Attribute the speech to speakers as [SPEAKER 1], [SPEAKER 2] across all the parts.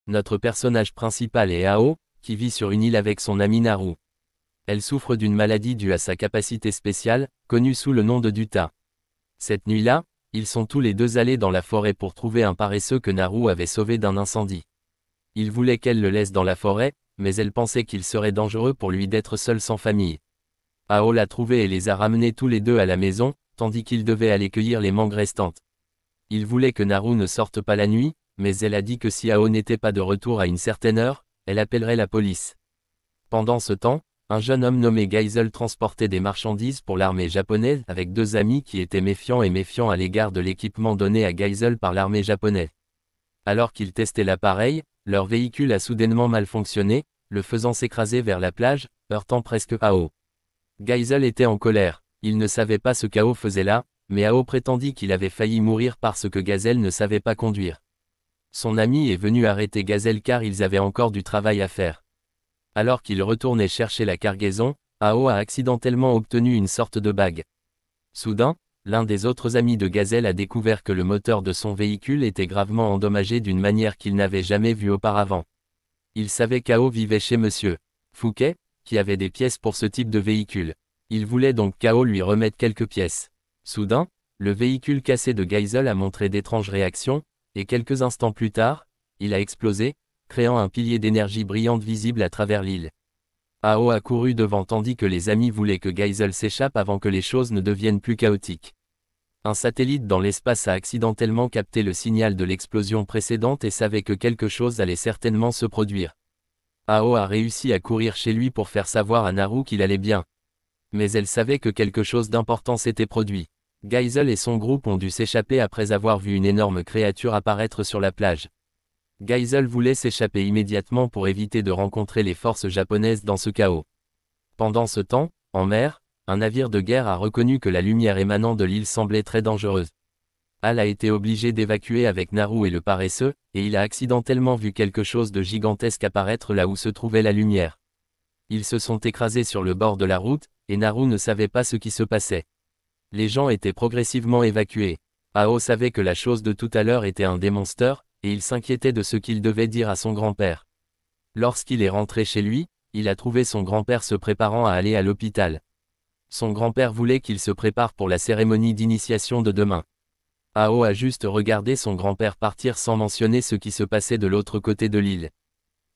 [SPEAKER 1] Notre personnage principal est Ao, qui vit sur une île avec son ami Naru. Elle souffre d'une maladie due à sa capacité spéciale, connue sous le nom de Duta. Cette nuit-là, ils sont tous les deux allés dans la forêt pour trouver un paresseux que Naru avait sauvé d'un incendie. Il voulait qu'elle le laisse dans la forêt, mais elle pensait qu'il serait dangereux pour lui d'être seul sans famille. Ao l'a trouvé et les a ramenés tous les deux à la maison, tandis qu'il devait aller cueillir les mangues restantes. Il voulait que Naru ne sorte pas la nuit, mais elle a dit que si Ao n'était pas de retour à une certaine heure, elle appellerait la police. Pendant ce temps, un jeune homme nommé Geisel transportait des marchandises pour l'armée japonaise avec deux amis qui étaient méfiants à l'égard de l'équipement donné à Geisel par l'armée japonaise. Alors qu'ils testaient l'appareil, leur véhicule a soudainement mal fonctionné, le faisant s'écraser vers la plage, heurtant presque Ao. Geisel était en colère, il ne savait pas ce qu'Ao faisait là, mais Ao prétendit qu'il avait failli mourir parce que Geisel ne savait pas conduire. Son ami est venu arrêter Geisel car ils avaient encore du travail à faire. Alors qu'il retournait chercher la cargaison, Ao a accidentellement obtenu une sorte de bague. Soudain, l'un des autres amis de Geisel a découvert que le moteur de son véhicule était gravement endommagé d'une manière qu'il n'avait jamais vue auparavant. Il savait qu'Ao vivait chez Monsieur Fouquet, qui avait des pièces pour ce type de véhicule. Il voulait donc qu'Ao lui remette quelques pièces. Soudain, le véhicule cassé de Geisel a montré d'étranges réactions, et quelques instants plus tard, il a explosé, créant un pilier d'énergie brillante visible à travers l'île. Ao a couru devant tandis que les amis voulaient que Geisel s'échappe avant que les choses ne deviennent plus chaotiques. Un satellite dans l'espace a accidentellement capté le signal de l'explosion précédente et savait que quelque chose allait certainement se produire. Ao a réussi à courir chez lui pour faire savoir à Naru qu'il allait bien. Mais elle savait que quelque chose d'important s'était produit. Geisel et son groupe ont dû s'échapper après avoir vu une énorme créature apparaître sur la plage. Geisel voulait s'échapper immédiatement pour éviter de rencontrer les forces japonaises dans ce chaos. Pendant ce temps, en mer, un navire de guerre a reconnu que la lumière émanant de l'île semblait très dangereuse. Al a été obligé d'évacuer avec Naru et le paresseux, et il a accidentellement vu quelque chose de gigantesque apparaître là où se trouvait la lumière. Ils se sont écrasés sur le bord de la route, et Naru ne savait pas ce qui se passait. Les gens étaient progressivement évacués. Ao savait que la chose de tout à l'heure était un démonster, et il s'inquiétait de ce qu'il devait dire à son grand-père. Lorsqu'il est rentré chez lui, il a trouvé son grand-père se préparant à aller à l'hôpital. Son grand-père voulait qu'il se prépare pour la cérémonie d'initiation de demain. Ao a juste regardé son grand-père partir sans mentionner ce qui se passait de l'autre côté de l'île.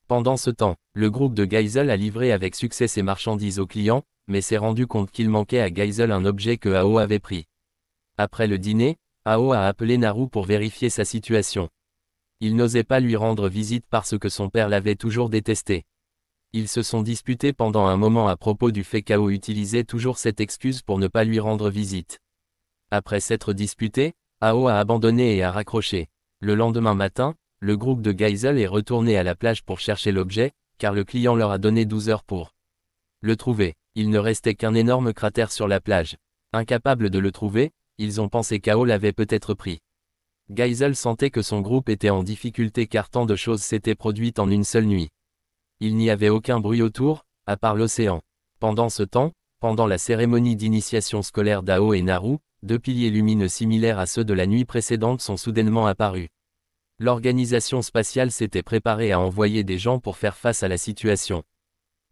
[SPEAKER 1] Pendant ce temps, le groupe de Geisel a livré avec succès ses marchandises aux clients, mais s'est rendu compte qu'il manquait à Geisel un objet que Ao avait pris. Après le dîner, Ao a appelé Naru pour vérifier sa situation. Il n'osait pas lui rendre visite parce que son père l'avait toujours détesté. Ils se sont disputés pendant un moment à propos du fait qu'Ao utilisait toujours cette excuse pour ne pas lui rendre visite. Après s'être disputé, Ao a abandonné et a raccroché. Le lendemain matin, le groupe de Geisel est retourné à la plage pour chercher l'objet, car le client leur a donné 12 heures pour le trouver. Il ne restait qu'un énorme cratère sur la plage. Incapables de le trouver, ils ont pensé qu'Ao l'avait peut-être pris. Geisel sentait que son groupe était en difficulté car tant de choses s'étaient produites en une seule nuit. Il n'y avait aucun bruit autour, à part l'océan. Pendant ce temps, pendant la cérémonie d'initiation scolaire d'Ao et Naru, deux piliers lumineux similaires à ceux de la nuit précédente sont soudainement apparus. L'organisation spatiale s'était préparée à envoyer des gens pour faire face à la situation.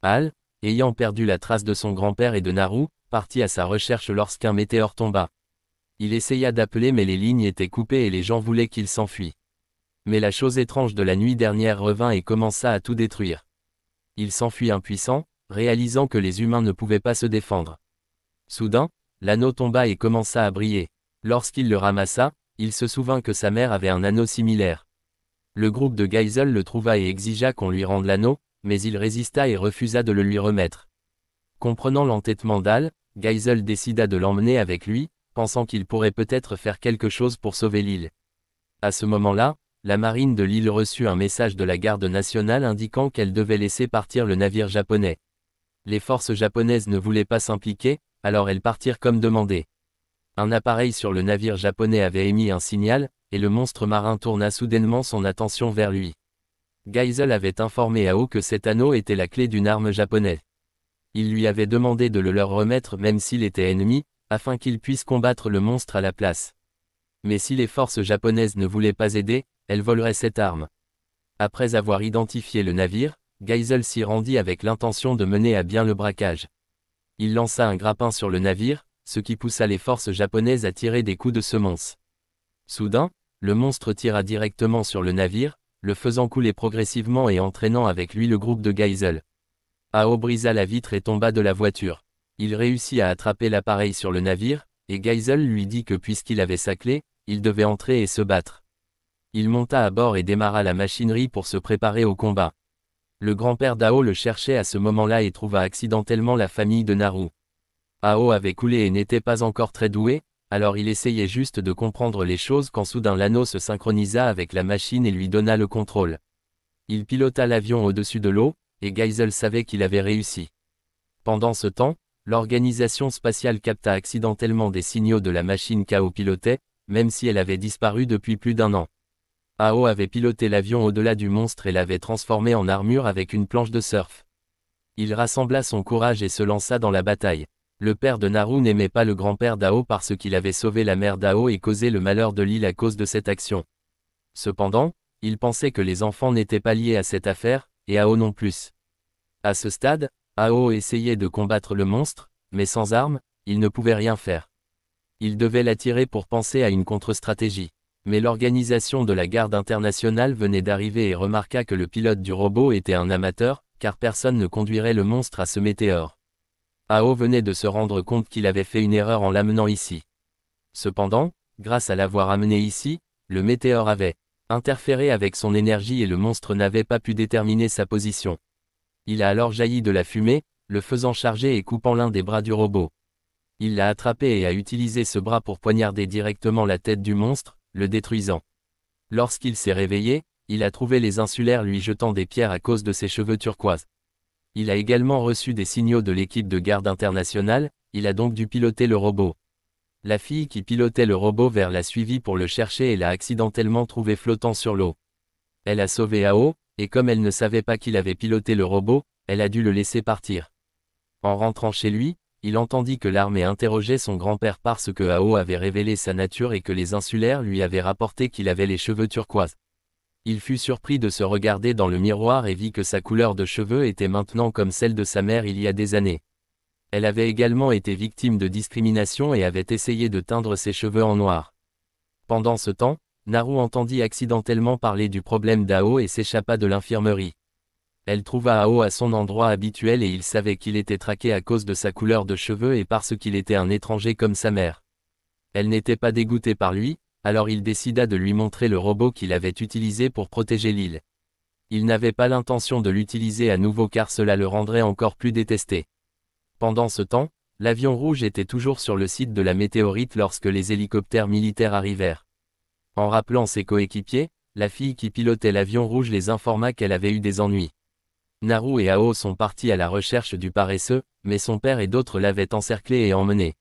[SPEAKER 1] Al, ayant perdu la trace de son grand-père et de Naru, partit à sa recherche lorsqu'un météore tomba. Il essaya d'appeler mais les lignes étaient coupées et les gens voulaient qu'il s'enfuit. Mais la chose étrange de la nuit dernière revint et commença à tout détruire. Il s'enfuit impuissant, réalisant que les humains ne pouvaient pas se défendre. Soudain, l'anneau tomba et commença à briller. Lorsqu'il le ramassa, il se souvint que sa mère avait un anneau similaire. Le groupe de Geisel le trouva et exigea qu'on lui rende l'anneau, mais il résista et refusa de le lui remettre. Comprenant l'entêtement d'Al, Geisel décida de l'emmener avec lui, pensant qu'il pourrait peut-être faire quelque chose pour sauver l'île. À ce moment-là, la marine de l'île reçut un message de la garde nationale indiquant qu'elle devait laisser partir le navire japonais. Les forces japonaises ne voulaient pas s'impliquer, alors elles partirent comme demandé. Un appareil sur le navire japonais avait émis un signal, et le monstre marin tourna soudainement son attention vers lui. Geisel avait informé Ao que cet anneau était la clé d'une arme japonaise. Il lui avait demandé de le leur remettre même s'il était ennemi, afin qu'il puisse combattre le monstre à la place. Mais si les forces japonaises ne voulaient pas aider, elles voleraient cette arme. Après avoir identifié le navire, Geisel s'y rendit avec l'intention de mener à bien le braquage. Il lança un grappin sur le navire, ce qui poussa les forces japonaises à tirer des coups de semonce. Soudain, le monstre tira directement sur le navire, le faisant couler progressivement et entraînant avec lui le groupe de Geisel. Ao brisa la vitre et tomba de la voiture. Il réussit à attraper l'appareil sur le navire, et Geisel lui dit que puisqu'il avait sa clé, il devait entrer et se battre. Il monta à bord et démarra la machinerie pour se préparer au combat. Le grand-père d'Ao le cherchait à ce moment-là et trouva accidentellement la famille de Naru. Ao avait coulé et n'était pas encore très doué, alors il essayait juste de comprendre les choses quand soudain l'anneau se synchronisa avec la machine et lui donna le contrôle. Il pilota l'avion au-dessus de l'eau, et Geisel savait qu'il avait réussi. Pendant ce temps, l'organisation spatiale capta accidentellement des signaux de la machine qu'Ao pilotait, même si elle avait disparu depuis plus d'1 an. Ao avait piloté l'avion au-delà du monstre et l'avait transformé en armure avec une planche de surf. Il rassembla son courage et se lança dans la bataille. Le père de Naru n'aimait pas le grand-père d'Ao parce qu'il avait sauvé la mère d'Ao et causé le malheur de l'île à cause de cette action. Cependant, il pensait que les enfants n'étaient pas liés à cette affaire, et Ao non plus. À ce stade, Ao essayait de combattre le monstre, mais sans armes, il ne pouvait rien faire. Il devait l'attirer pour penser à une contre-stratégie. Mais l'organisation de la garde internationale venait d'arriver et remarqua que le pilote du robot était un amateur, car personne ne conduirait le monstre à ce météore. Ao venait de se rendre compte qu'il avait fait une erreur en l'amenant ici. Cependant, grâce à l'avoir amené ici, le météore avait interféré avec son énergie et le monstre n'avait pas pu déterminer sa position. Il a alors jailli de la fumée, le faisant charger et coupant l'un des bras du robot. Il l'a attrapé et a utilisé ce bras pour poignarder directement la tête du monstre, le détruisant. Lorsqu'il s'est réveillé, il a trouvé les insulaires lui jetant des pierres à cause de ses cheveux turquoises. Il a également reçu des signaux de l'équipe de garde internationale, il a donc dû piloter le robot. La fille qui pilotait le robot l'a suivi pour le chercher et l'a accidentellement trouvé flottant sur l'eau. Elle a sauvé Ao, et comme elle ne savait pas qu'il avait piloté le robot, elle a dû le laisser partir. En rentrant chez lui, il entendit que l'armée interrogeait son grand-père parce que Ao avait révélé sa nature et que les insulaires lui avaient rapporté qu'il avait les cheveux turquoises. Il fut surpris de se regarder dans le miroir et vit que sa couleur de cheveux était maintenant comme celle de sa mère il y a des années. Elle avait également été victime de discrimination et avait essayé de teindre ses cheveux en noir. Pendant ce temps, Naru entendit accidentellement parler du problème d'Ao et s'échappa de l'infirmerie. Elle trouva Ao à son endroit habituel et il savait qu'il était traqué à cause de sa couleur de cheveux et parce qu'il était un étranger comme sa mère. Elle n'était pas dégoûtée par lui, alors il décida de lui montrer le robot qu'il avait utilisé pour protéger l'île. Il n'avait pas l'intention de l'utiliser à nouveau car cela le rendrait encore plus détesté. Pendant ce temps, l'avion rouge était toujours sur le site de la météorite lorsque les hélicoptères militaires arrivèrent. En rappelant ses coéquipiers, la fille qui pilotait l'avion rouge les informa qu'elle avait eu des ennuis. Naru et Ao sont partis à la recherche du paresseux, mais son père et d'autres l'avaient encerclé et emmené.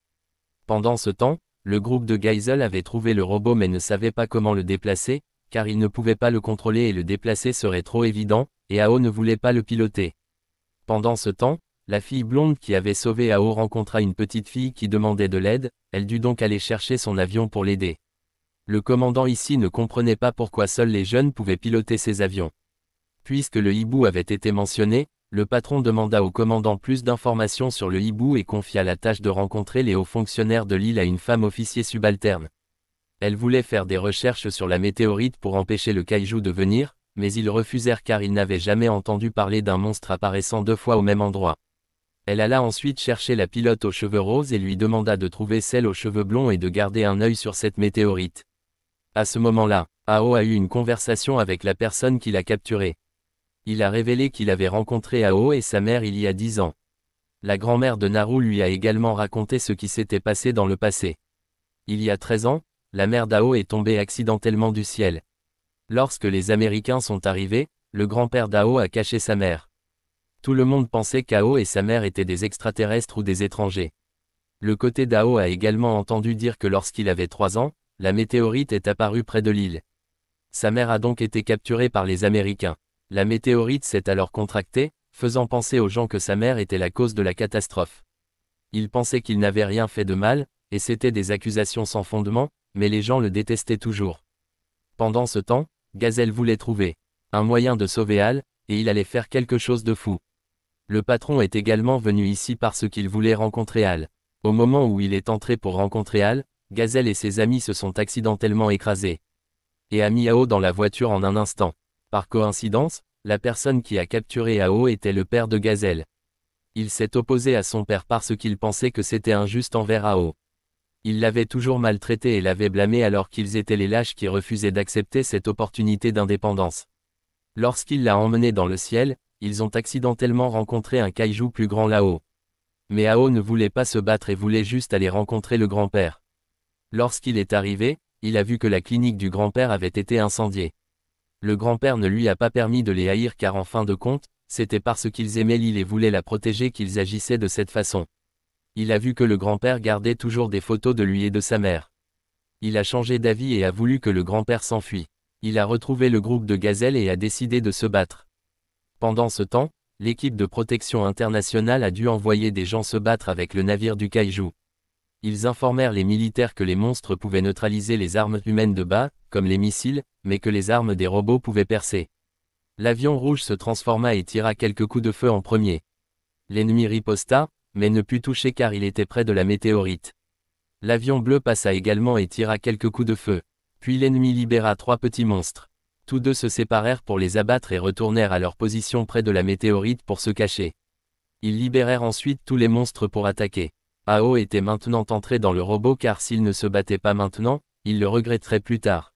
[SPEAKER 1] Pendant ce temps, le groupe de Geisel avait trouvé le robot mais ne savait pas comment le déplacer, car il ne pouvait pas le contrôler et le déplacer serait trop évident, et Ao ne voulait pas le piloter. Pendant ce temps, la fille blonde qui avait sauvé Ao rencontra une petite fille qui demandait de l'aide, elle dut donc aller chercher son avion pour l'aider. Le commandant ici ne comprenait pas pourquoi seuls les jeunes pouvaient piloter ces avions. Puisque le hibou avait été mentionné, le patron demanda au commandant plus d'informations sur le hibou et confia la tâche de rencontrer les hauts fonctionnaires de l'île à une femme officier subalterne. Elle voulait faire des recherches sur la météorite pour empêcher le kaiju de venir, mais ils refusèrent car ils n'avaient jamais entendu parler d'un monstre apparaissant 2 fois au même endroit. Elle alla ensuite chercher la pilote aux cheveux roses et lui demanda de trouver celle aux cheveux blonds et de garder un œil sur cette météorite. À ce moment-là, Ao a eu une conversation avec la personne qui l'a capturé. Il a révélé qu'il avait rencontré Ao et sa mère il y a 10 ans. La grand-mère de Naru lui a également raconté ce qui s'était passé dans le passé. Il y a 13 ans, la mère d'Ao est tombée accidentellement du ciel. Lorsque les Américains sont arrivés, le grand-père d'Ao a caché sa mère. Tout le monde pensait qu'Ao et sa mère étaient des extraterrestres ou des étrangers. Le côté d'Ao a également entendu dire que lorsqu'il avait 3 ans, la météorite est apparue près de l'île. Sa mère a donc été capturée par les Américains. La météorite s'est alors contractée, faisant penser aux gens que sa mère était la cause de la catastrophe. Ils pensaient qu'il n'avait rien fait de mal, et c'était des accusations sans fondement, mais les gens le détestaient toujours. Pendant ce temps, Geisel voulait trouver Un moyen de sauver Al, et il allait faire quelque chose de fou. Le patron est également venu ici parce qu'il voulait rencontrer Al. Au moment où il est entré pour rencontrer Al, Gazelle et ses amis se sont accidentellement écrasés et a mis Ao dans la voiture en un instant. Par coïncidence, la personne qui a capturé Ao était le père de Gazelle. Il s'est opposé à son père parce qu'il pensait que c'était injuste envers Ao. Il l'avait toujours maltraité et l'avait blâmé alors qu'ils étaient les lâches qui refusaient d'accepter cette opportunité d'indépendance. Lorsqu'il l'a emmené dans le ciel, ils ont accidentellement rencontré un kaiju plus grand là-haut. Mais Ao ne voulait pas se battre et voulait juste aller rencontrer le grand-père. Lorsqu'il est arrivé, il a vu que la clinique du grand-père avait été incendiée. Le grand-père ne lui a pas permis de les haïr car en fin de compte, c'était parce qu'ils aimaient l'île et voulaient la protéger qu'ils agissaient de cette façon. Il a vu que le grand-père gardait toujours des photos de lui et de sa mère. Il a changé d'avis et a voulu que le grand-père s'enfuit. Il a retrouvé le groupe de Gazelle et a décidé de se battre. Pendant ce temps, l'équipe de protection internationale a dû envoyer des gens se battre avec le navire du kaiju. Ils informèrent les militaires que les monstres pouvaient neutraliser les armes humaines de bas, comme les missiles, mais que les armes des robots pouvaient percer. L'avion rouge se transforma et tira quelques coups de feu en premier. L'ennemi riposta, mais ne put toucher car il était près de la météorite. L'avion bleu passa également et tira quelques coups de feu. Puis l'ennemi libéra 3 petits monstres. Tous deux se séparèrent pour les abattre et retournèrent à leur position près de la météorite pour se cacher. Ils libérèrent ensuite tous les monstres pour attaquer. Ao était maintenant entré dans le robot car s'il ne se battait pas maintenant, il le regretterait plus tard.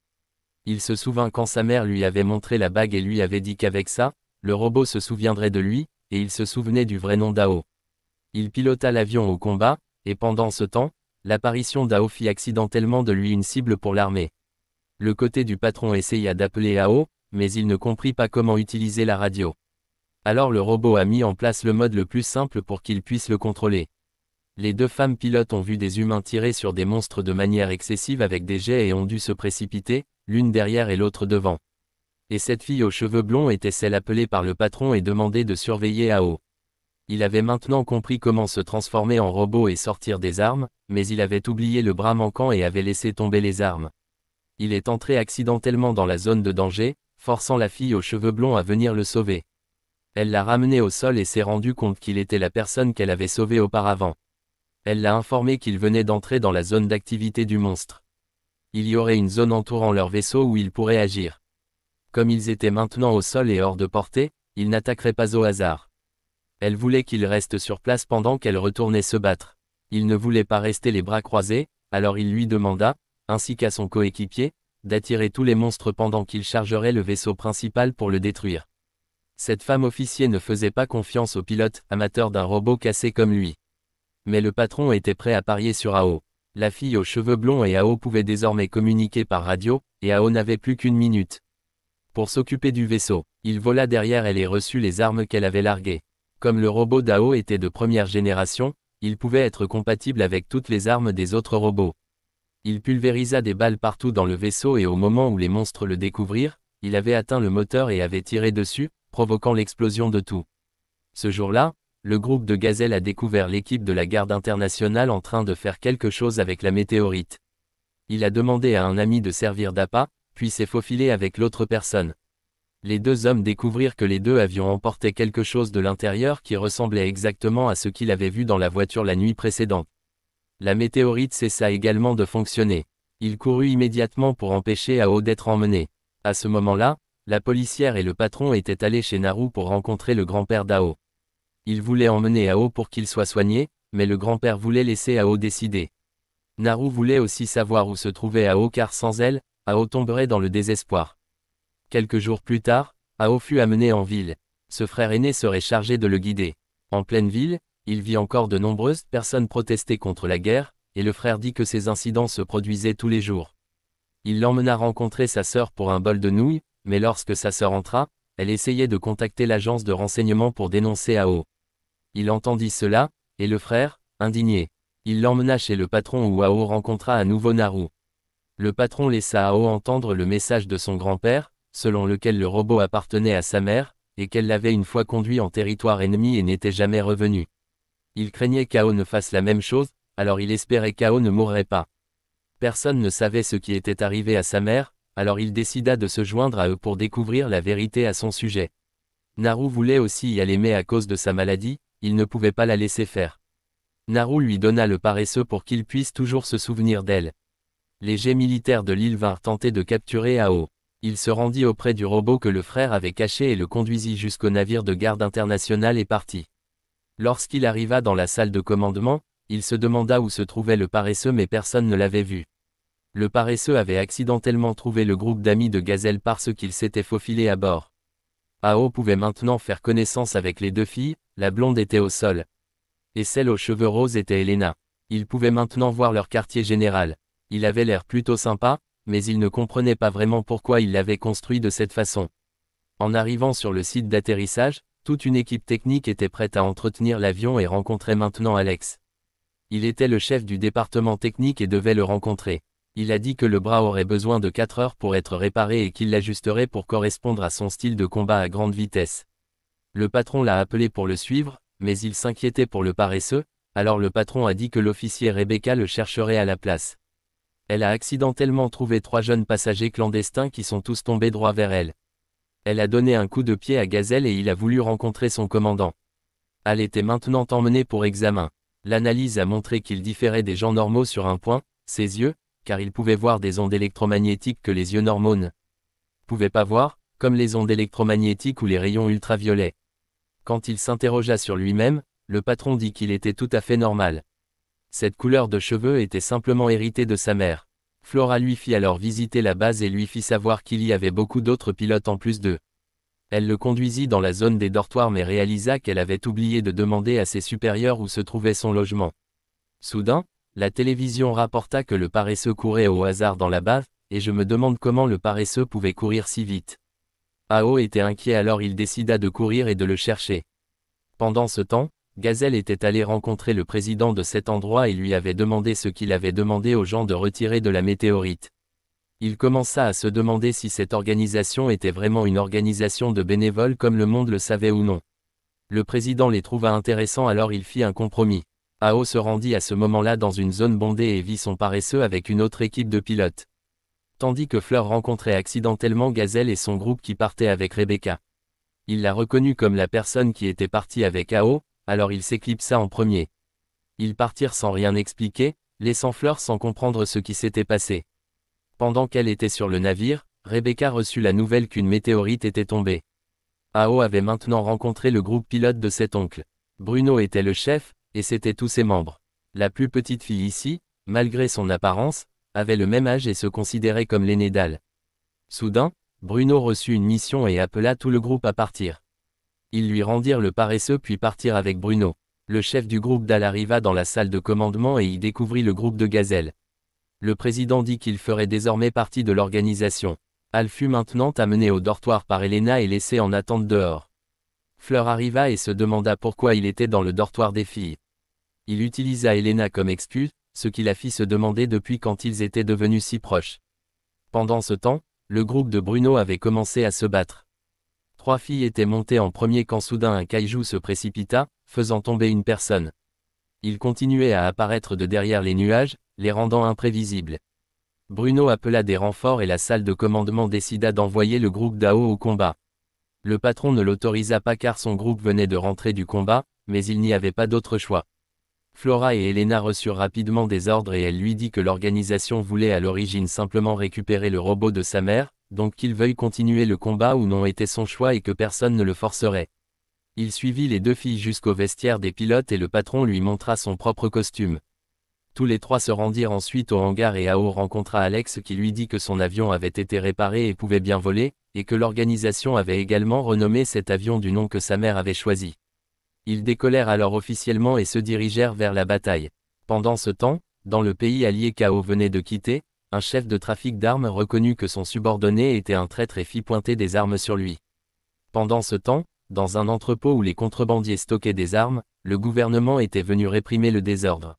[SPEAKER 1] Il se souvint quand sa mère lui avait montré la bague et lui avait dit qu'avec ça, le robot se souviendrait de lui, et il se souvenait du vrai nom d'Ao. Il pilota l'avion au combat, et pendant ce temps, l'apparition d'Ao fit accidentellement de lui une cible pour l'armée. Le côté du patron essaya d'appeler Ao, mais il ne comprit pas comment utiliser la radio. Alors le robot a mis en place le mode le plus simple pour qu'il puisse le contrôler. Les 2 femmes pilotes ont vu des humains tirer sur des monstres de manière excessive avec des jets et ont dû se précipiter, l'une derrière et l'autre devant. Et cette fille aux cheveux blonds était celle appelée par le patron et demandée de surveiller Ao. Il avait maintenant compris comment se transformer en robot et sortir des armes, mais il avait oublié le bras manquant et avait laissé tomber les armes. Il est entré accidentellement dans la zone de danger, forçant la fille aux cheveux blonds à venir le sauver. Elle l'a ramené au sol et s'est rendu compte qu'il était la personne qu'elle avait sauvée auparavant. Elle l'a informé qu'il venait d'entrer dans la zone d'activité du monstre. Il y aurait une zone entourant leur vaisseau où ils pourraient agir. Comme ils étaient maintenant au sol et hors de portée, ils n'attaqueraient pas au hasard. Elle voulait qu'il reste sur place pendant qu'elle retournait se battre. Il ne voulait pas rester les bras croisés, alors il lui demanda, ainsi qu'à son coéquipier, d'attirer tous les monstres pendant qu'il chargerait le vaisseau principal pour le détruire. Cette femme officier ne faisait pas confiance au pilote amateur d'un robot cassé comme lui. Mais le patron était prêt à parier sur Ao. La fille aux cheveux blonds et Ao pouvaient désormais communiquer par radio, et Ao n'avait plus qu'1 minute pour s'occuper du vaisseau. Il vola derrière elle et reçut les armes qu'elle avait larguées. Comme le robot d'Ao était de première génération, il pouvait être compatible avec toutes les armes des autres robots. Il pulvérisa des balles partout dans le vaisseau et au moment où les monstres le découvrirent, il avait atteint le moteur et avait tiré dessus, provoquant l'explosion de tout. Ce jour-là, le groupe de Gazelle a découvert l'équipe de la garde internationale en train de faire quelque chose avec la météorite. Il a demandé à un ami de servir d'appât, puis s'est faufilé avec l'autre personne. Les 2 hommes découvrirent que les 2 avions emporté quelque chose de l'intérieur qui ressemblait exactement à ce qu'il avait vu dans la voiture la nuit précédente. La météorite cessa également de fonctionner. Il courut immédiatement pour empêcher Ao d'être emmené. À ce moment-là, la policière et le patron étaient allés chez Naru pour rencontrer le grand-père d'Ao. Il voulait emmener Ao pour qu'il soit soigné, mais le grand-père voulait laisser Ao décider. Naru voulait aussi savoir où se trouvait Ao car sans elle, Ao tomberait dans le désespoir. Quelques jours plus tard, Ao fut amené en ville. Ce frère aîné serait chargé de le guider. En pleine ville, il vit encore de nombreuses personnes protester contre la guerre, et le frère dit que ces incidents se produisaient tous les jours. Il l'emmena rencontrer sa sœur pour un bol de nouilles, mais lorsque sa sœur entra, elle essayait de contacter l'agence de renseignement pour dénoncer Ao. Il entendit cela, et le frère, indigné. Il l'emmena chez le patron où Ao rencontra à nouveau Naru. Le patron laissa Ao entendre le message de son grand-père, selon lequel le robot appartenait à sa mère, et qu'elle l'avait une fois conduit en territoire ennemi et n'était jamais revenu. Il craignait qu'Ao ne fasse la même chose, alors il espérait qu'Ao ne mourrait pas. Personne ne savait ce qui était arrivé à sa mère, alors il décida de se joindre à eux pour découvrir la vérité à son sujet. Naru voulait aussi y aller mais à cause de sa maladie, il ne pouvait pas la laisser faire. Naru lui donna le paresseux pour qu'il puisse toujours se souvenir d'elle. Les jets militaires de l'île vinrent tenter de capturer Ao. Il se rendit auprès du robot que le frère avait caché et le conduisit jusqu'au navire de garde international et partit. Lorsqu'il arriva dans la salle de commandement, il se demanda où se trouvait le paresseux mais personne ne l'avait vu. Le paresseux avait accidentellement trouvé le groupe d'amis de Gazelle parce qu'il s'était faufilé à bord. Ao pouvait maintenant faire connaissance avec les deux filles, la blonde était au sol. Et celle aux cheveux roses était Elena. Il pouvait maintenant voir leur quartier général. Il avait l'air plutôt sympa, mais il ne comprenait pas vraiment pourquoi il l'avait construit de cette façon. En arrivant sur le site d'atterrissage, toute une équipe technique était prête à entretenir l'avion et rencontrait maintenant Alex. Il était le chef du département technique et devait le rencontrer. Il a dit que le bras aurait besoin de 4 heures pour être réparé et qu'il l'ajusterait pour correspondre à son style de combat à grande vitesse. Le patron l'a appelé pour le suivre, mais il s'inquiétait pour le paresseux, alors le patron a dit que l'officier Rebecca le chercherait à la place. Elle a accidentellement trouvé 3 jeunes passagers clandestins qui sont tous tombés droit vers elle. Elle a donné un coup de pied à Gazelle et il a voulu rencontrer son commandant. Al était maintenant emmené pour examen. L'analyse a montré qu'il différait des gens normaux sur un point, ses yeux, car il pouvait voir des ondes électromagnétiques que les yeux normaux ne pouvaient pas voir, comme les ondes électromagnétiques ou les rayons ultraviolets. Quand il s'interrogea sur lui-même, le patron dit qu'il était tout à fait normal. Cette couleur de cheveux était simplement héritée de sa mère. Flora lui fit alors visiter la base et lui fit savoir qu'il y avait beaucoup d'autres pilotes en plus d'eux. Elle le conduisit dans la zone des dortoirs mais réalisa qu'elle avait oublié de demander à ses supérieurs où se trouvait son logement. Soudain, la télévision rapporta que le paresseux courait au hasard dans la bave, et je me demande comment le paresseux pouvait courir si vite. Ao était inquiet alors il décida de courir et de le chercher. Pendant ce temps, Gazelle était allé rencontrer le président de cet endroit et lui avait demandé ce qu'il avait demandé aux gens de retirer de la météorite. Il commença à se demander si cette organisation était vraiment une organisation de bénévoles comme le monde le savait ou non. Le président les trouva intéressants alors il fit un compromis. Ao se rendit à ce moment-là dans une zone bondée et vit son paresseux avec une autre équipe de pilotes. Tandis que Fleur rencontrait accidentellement Gazelle et son groupe qui partait avec Rebecca. Il l'a reconnue comme la personne qui était partie avec Ao, alors il s'éclipsa en premier. Ils partirent sans rien expliquer, laissant Fleur sans comprendre ce qui s'était passé. Pendant qu'elle était sur le navire, Rebecca reçut la nouvelle qu'une météorite était tombée. Ao avait maintenant rencontré le groupe pilote de cet oncle. Bruno était le chef, et c'étaient tous ses membres. La plus petite fille ici, malgré son apparence, avait le même âge et se considérait comme l'aînée d'Al. Soudain, Bruno reçut une mission et appela tout le groupe à partir. Ils lui rendirent le paresseux puis partirent avec Bruno. Le chef du groupe d'Al arriva dans la salle de commandement et y découvrit le groupe de Gazelle. Le président dit qu'il ferait désormais partie de l'organisation. Al fut maintenant amené au dortoir par Elena et laissé en attente dehors. Fleur arriva et se demanda pourquoi il était dans le dortoir des filles. Il utilisa Elena comme excuse, ce qui la fit se demander depuis quand ils étaient devenus si proches. Pendant ce temps, le groupe de Bruno avait commencé à se battre. 3 filles étaient montées en premier quand soudain un kaiju se précipita, faisant tomber une personne. Il continuait à apparaître de derrière les nuages, les rendant imprévisibles. Bruno appela des renforts et la salle de commandement décida d'envoyer le groupe d'Ao au combat. Le patron ne l'autorisa pas car son groupe venait de rentrer du combat, mais il n'y avait pas d'autre choix. Flora et Elena reçurent rapidement des ordres et elle lui dit que l'organisation voulait à l'origine simplement récupérer le robot de sa mère, donc qu'il veuille continuer le combat ou non était son choix et que personne ne le forcerait. Il suivit les 2 filles jusqu'au vestiaire des pilotes et le patron lui montra son propre costume. Tous les 3 se rendirent ensuite au hangar et Ao rencontra Alex qui lui dit que son avion avait été réparé et pouvait bien voler, et que l'organisation avait également renommé cet avion du nom que sa mère avait choisi. Ils décollèrent alors officiellement et se dirigèrent vers la bataille. Pendant ce temps, dans le pays allié qu'Ao venait de quitter, un chef de trafic d'armes reconnut que son subordonné était un traître et fit pointer des armes sur lui. Pendant ce temps, dans un entrepôt où les contrebandiers stockaient des armes, le gouvernement était venu réprimer le désordre.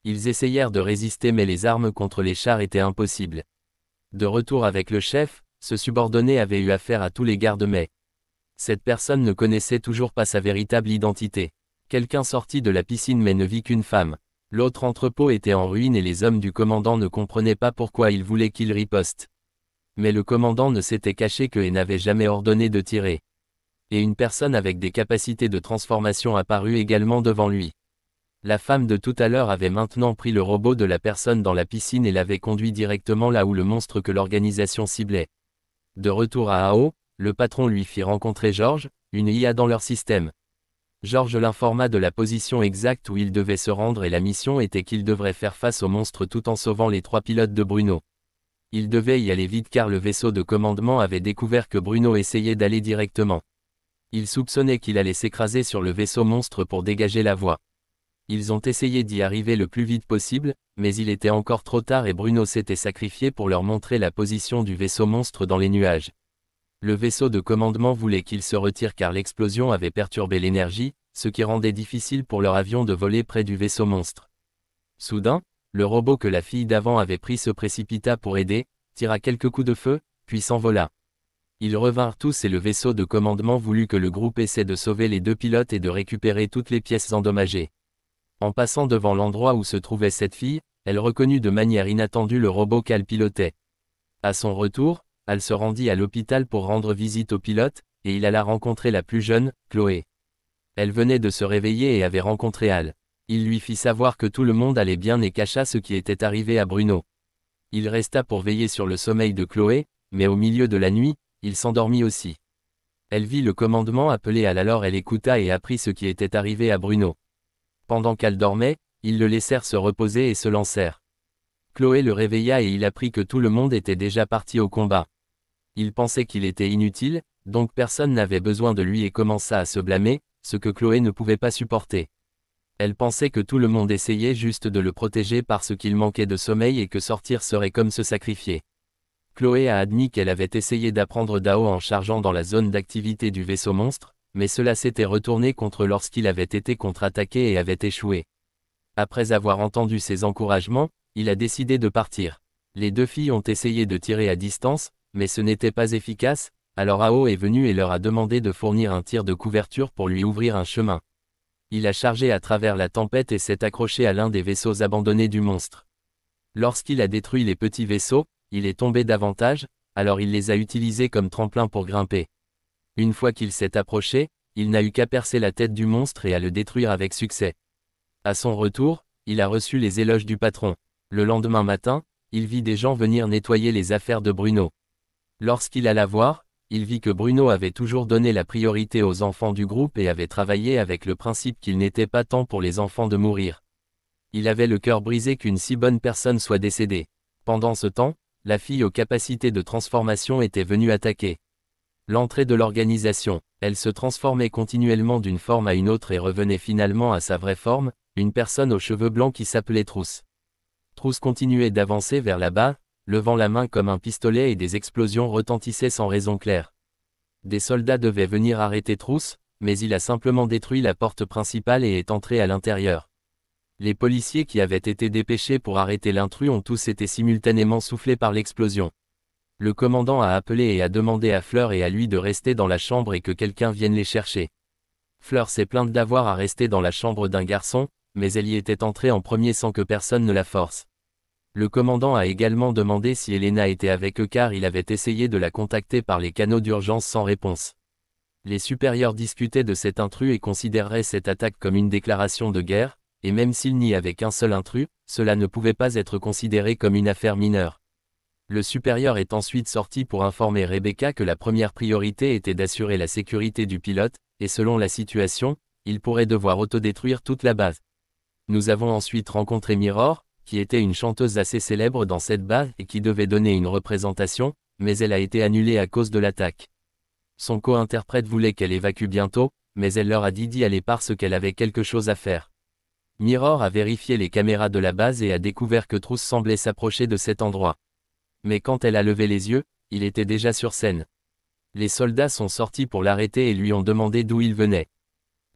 [SPEAKER 1] Ils essayèrent de résister mais les armes contre les chars étaient impossibles. De retour avec le chef, ce subordonné avait eu affaire à tous les gardes mais cette personne ne connaissait toujours pas sa véritable identité. Quelqu'un sortit de la piscine mais ne vit qu'une femme. L'autre entrepôt était en ruine et les hommes du commandant ne comprenaient pas pourquoi il voulait qu'il riposte. Mais le commandant ne s'était caché que et n'avait jamais ordonné de tirer. Et une personne avec des capacités de transformation apparut également devant lui. La femme de tout à l'heure avait maintenant pris le robot de la personne dans la piscine et l'avait conduit directement là où le monstre que l'organisation ciblait. De retour à AO, le patron lui fit rencontrer George, une IA dans leur système. George l'informa de la position exacte où il devait se rendre et la mission était qu'il devrait faire face au monstre tout en sauvant les 3 pilotes de Bruno. Il devait y aller vite car le vaisseau de commandement avait découvert que Bruno essayait d'aller directement. Il soupçonnait qu'il allait s'écraser sur le vaisseau monstre pour dégager la voie. Ils ont essayé d'y arriver le plus vite possible, mais il était encore trop tard et Bruno s'était sacrifié pour leur montrer la position du vaisseau monstre dans les nuages. Le vaisseau de commandement voulait qu'il se retire car l'explosion avait perturbé l'énergie, ce qui rendait difficile pour leur avion de voler près du vaisseau monstre. Soudain, le robot que la fille d'avant avait pris se précipita pour aider, tira quelques coups de feu, puis s'envola. Ils revinrent tous et le vaisseau de commandement voulut que le groupe essaie de sauver les 2 pilotes et de récupérer toutes les pièces endommagées. En passant devant l'endroit où se trouvait cette fille, elle reconnut de manière inattendue le robot qu'elle pilotait. À son retour, elle se rendit à l'hôpital pour rendre visite au pilote, et il alla rencontrer la plus jeune, Chloé. Elle venait de se réveiller et avait rencontré Al. Il lui fit savoir que tout le monde allait bien et cacha ce qui était arrivé à Bruno. Il resta pour veiller sur le sommeil de Chloé, mais au milieu de la nuit, il s'endormit aussi. Elle vit le commandement appeler Al alors elle écouta et apprit ce qui était arrivé à Bruno. Pendant qu'Al dormait, ils le laissèrent se reposer et se lancèrent. Chloé le réveilla et il apprit que tout le monde était déjà parti au combat. Il pensait qu'il était inutile, donc personne n'avait besoin de lui et commença à se blâmer, ce que Chloé ne pouvait pas supporter. Elle pensait que tout le monde essayait juste de le protéger parce qu'il manquait de sommeil et que sortir serait comme se sacrifier. Chloé a admis qu'elle avait essayé d'apprendre Dao en chargeant dans la zone d'activité du vaisseau monstre, mais cela s'était retourné contre lorsqu'il avait été contre-attaqué et avait échoué. Après avoir entendu ses encouragements, il a décidé de partir. Les 2 filles ont essayé de tirer à distance, mais ce n'était pas efficace, alors Ao est venu et leur a demandé de fournir un tir de couverture pour lui ouvrir un chemin. Il a chargé à travers la tempête et s'est accroché à l'un des vaisseaux abandonnés du monstre. Lorsqu'il a détruit les petits vaisseaux, il est tombé davantage, alors il les a utilisés comme tremplin pour grimper. Une fois qu'il s'est approché, il n'a eu qu'à percer la tête du monstre et à le détruire avec succès. À son retour, il a reçu les éloges du patron. Le lendemain matin, il vit des gens venir nettoyer les affaires de Bruno. Lorsqu'il alla voir, il vit que Bruno avait toujours donné la priorité aux enfants du groupe et avait travaillé avec le principe qu'il n'était pas temps pour les enfants de mourir. Il avait le cœur brisé qu'une si bonne personne soit décédée. Pendant ce temps, la fille aux capacités de transformation était venue attaquer l'entrée de l'organisation. Elle se transformait continuellement d'une forme à une autre et revenait finalement à sa vraie forme, une personne aux cheveux blancs qui s'appelait Trousse. Trousse continuait d'avancer vers là-bas, levant la main comme un pistolet et des explosions retentissaient sans raison claire. Des soldats devaient venir arrêter Trousse, mais il a simplement détruit la porte principale et est entré à l'intérieur. Les policiers qui avaient été dépêchés pour arrêter l'intrus ont tous été simultanément soufflés par l'explosion. Le commandant a appelé et a demandé à Fleur et à lui de rester dans la chambre et que quelqu'un vienne les chercher. Fleur s'est plainte d'avoir à rester dans la chambre d'un garçon, mais elle y était entrée en premier sans que personne ne la force. Le commandant a également demandé si Elena était avec eux car il avait essayé de la contacter par les canaux d'urgence sans réponse. Les supérieurs discutaient de cet intrus et considéreraient cette attaque comme une déclaration de guerre, et même s'il n'y avait qu'un seul intrus, cela ne pouvait pas être considéré comme une affaire mineure. Le supérieur est ensuite sorti pour informer Rebecca que la première priorité était d'assurer la sécurité du pilote, et selon la situation, il pourrait devoir autodétruire toute la base. Nous avons ensuite rencontré Mirror, qui était une chanteuse assez célèbre dans cette base et qui devait donner une représentation, mais elle a été annulée à cause de l'attaque. Son co-interprète voulait qu'elle évacue bientôt, mais elle leur a dit d'y aller parce qu'elle avait quelque chose à faire. Mirror a vérifié les caméras de la base et a découvert que Trousse semblait s'approcher de cet endroit. Mais quand elle a levé les yeux, il était déjà sur scène. Les soldats sont sortis pour l'arrêter et lui ont demandé d'où il venait.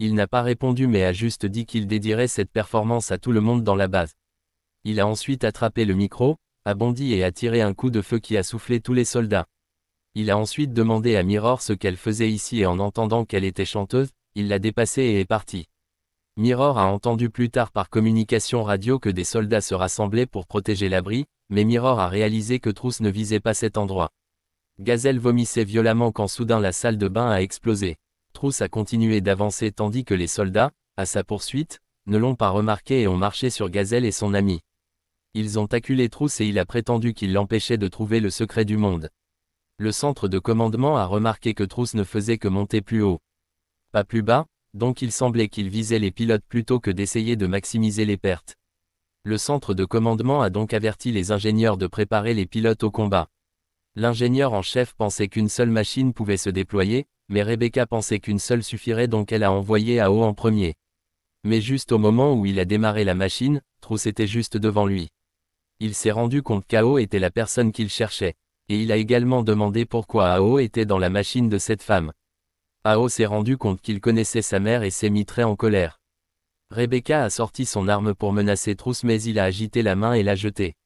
[SPEAKER 1] Il n'a pas répondu mais a juste dit qu'il dédierait cette performance à tout le monde dans la base. Il a ensuite attrapé le micro, a bondi et a tiré un coup de feu qui a soufflé tous les soldats. Il a ensuite demandé à Mirror ce qu'elle faisait ici et en entendant qu'elle était chanteuse, il l'a dépassée et est parti. Mirror a entendu plus tard par communication radio que des soldats se rassemblaient pour protéger l'abri, mais Mirror a réalisé que Trousse ne visait pas cet endroit. Gazelle vomissait violemment quand soudain la salle de bain a explosé. Trousse a continué d'avancer tandis que les soldats, à sa poursuite, ne l'ont pas remarqué et ont marché sur Gazelle et son ami. Ils ont acculé Trousse et il a prétendu qu'il l'empêchait de trouver le secret du monde. Le centre de commandement a remarqué que Trousse ne faisait que monter plus haut. Pas plus bas, donc il semblait qu'il visait les pilotes plutôt que d'essayer de maximiser les pertes. Le centre de commandement a donc averti les ingénieurs de préparer les pilotes au combat. L'ingénieur en chef pensait qu'une seule machine pouvait se déployer, mais Rebecca pensait qu'une seule suffirait donc elle a envoyé AO en premier. Mais juste au moment où il a démarré la machine, Trousse était juste devant lui. Il s'est rendu compte qu'AO était la personne qu'il cherchait, et il a également demandé pourquoi AO était dans la machine de cette femme. AO s'est rendu compte qu'il connaissait sa mère et s'est mis très en colère. Rebecca a sorti son arme pour menacer Trousse mais il a agité la main et l'a jetée.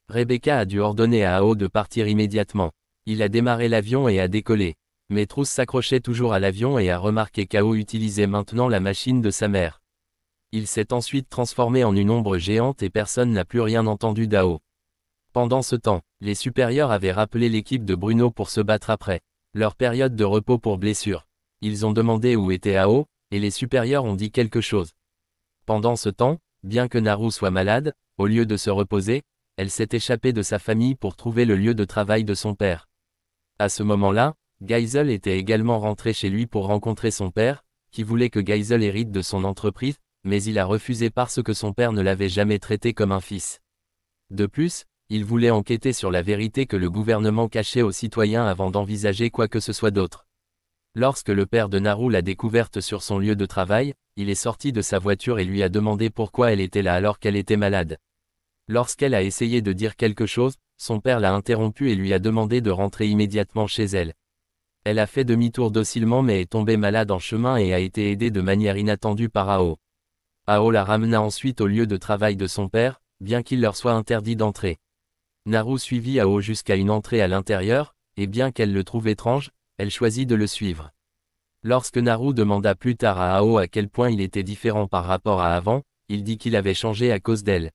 [SPEAKER 1] Rebecca a dû ordonner à AO de partir immédiatement. Il a démarré l'avion et a décollé. Mais Trousse s'accrochait toujours à l'avion et a remarqué qu'AO utilisait maintenant la machine de sa mère. Il s'est ensuite transformé en une ombre géante et personne n'a plus rien entendu d'AO. Pendant ce temps, les supérieurs avaient rappelé l'équipe de Bruno pour se battre après leur période de repos pour blessure. Ils ont demandé où était AO, et les supérieurs ont dit quelque chose. Pendant ce temps, bien que Naru soit malade, au lieu de se reposer, elle s'est échappée de sa famille pour trouver le lieu de travail de son père. À ce moment-là, Geisel était également rentré chez lui pour rencontrer son père, qui voulait que Geisel hérite de son entreprise, mais il a refusé parce que son père ne l'avait jamais traité comme un fils. De plus, il voulait enquêter sur la vérité que le gouvernement cachait aux citoyens avant d'envisager quoi que ce soit d'autre. Lorsque le père de Naru l'a découverte sur son lieu de travail, il est sorti de sa voiture et lui a demandé pourquoi elle était là alors qu'elle était malade. Lorsqu'elle a essayé de dire quelque chose, son père l'a interrompu et lui a demandé de rentrer immédiatement chez elle. Elle a fait demi-tour docilement mais est tombée malade en chemin et a été aidée de manière inattendue par AO. AO la ramena ensuite au lieu de travail de son père, bien qu'il leur soit interdit d'entrer. Naru suivit AO jusqu'à une entrée à l'intérieur, et bien qu'elle le trouve étrange, elle choisit de le suivre. Lorsque Naru demanda plus tard à AO à quel point il était différent par rapport à avant, il dit qu'il avait changé à cause d'elle.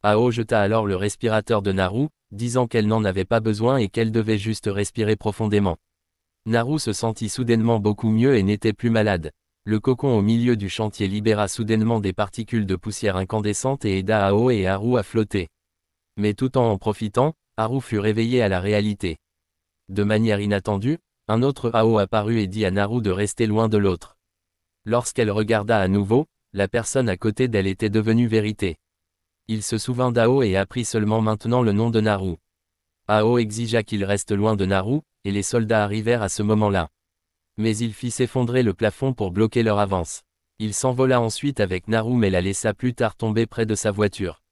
[SPEAKER 1] AO jeta alors le respirateur de Naru, disant qu'elle n'en avait pas besoin et qu'elle devait juste respirer profondément. Naru se sentit soudainement beaucoup mieux et n'était plus malade. Le cocon au milieu du chantier libéra soudainement des particules de poussière incandescentes et aida AO et Haru à flotter. Mais tout en profitant, Haru fut réveillé à la réalité. De manière inattendue, un autre AO apparut et dit à Naru de rester loin de l'autre. Lorsqu'elle regarda à nouveau, la personne à côté d'elle était devenue vérité. Il se souvint d'AO et apprit seulement maintenant le nom de Naru. AO exigea qu'il reste loin de Naru, et les soldats arrivèrent à ce moment-là. Mais il fit s'effondrer le plafond pour bloquer leur avance. Il s'envola ensuite avec Naru mais la laissa plus tard tomber près de sa voiture.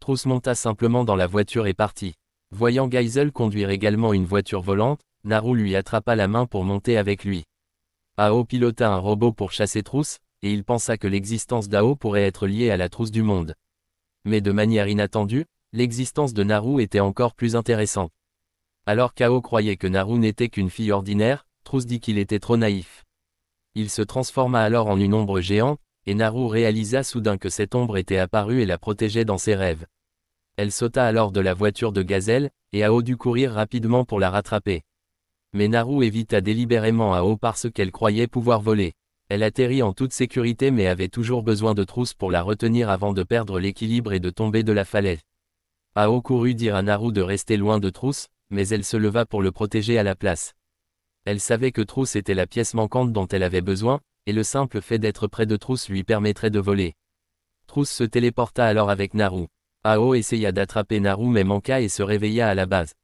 [SPEAKER 1] Trousse monta simplement dans la voiture et partit. Voyant Geisel conduire également une voiture volante, Naru lui attrapa la main pour monter avec lui. AO pilota un robot pour chasser Trousse, et il pensa que l'existence d'AO pourrait être liée à la trousse du monde. Mais de manière inattendue, l'existence de Naru était encore plus intéressante. Alors qu'AO croyait que Naru n'était qu'une fille ordinaire, Trousse dit qu'il était trop naïf. Il se transforma alors en une ombre géante, et Naru réalisa soudain que cette ombre était apparue et la protégeait dans ses rêves. Elle sauta alors de la voiture de Gazelle, et AO dut courir rapidement pour la rattraper. Mais Naru évita délibérément AO parce qu'elle croyait pouvoir voler. Elle atterrit en toute sécurité mais avait toujours besoin de Trousse pour la retenir avant de perdre l'équilibre et de tomber de la falaise. AO courut dire à Naru de rester loin de Trousse, mais elle se leva pour le protéger à la place. Elle savait que Trousse était la pièce manquante dont elle avait besoin, et le simple fait d'être près de Trousse lui permettrait de voler. Trousse se téléporta alors avec Naru. AO essaya d'attraper Naru mais manqua et se réveilla à la base.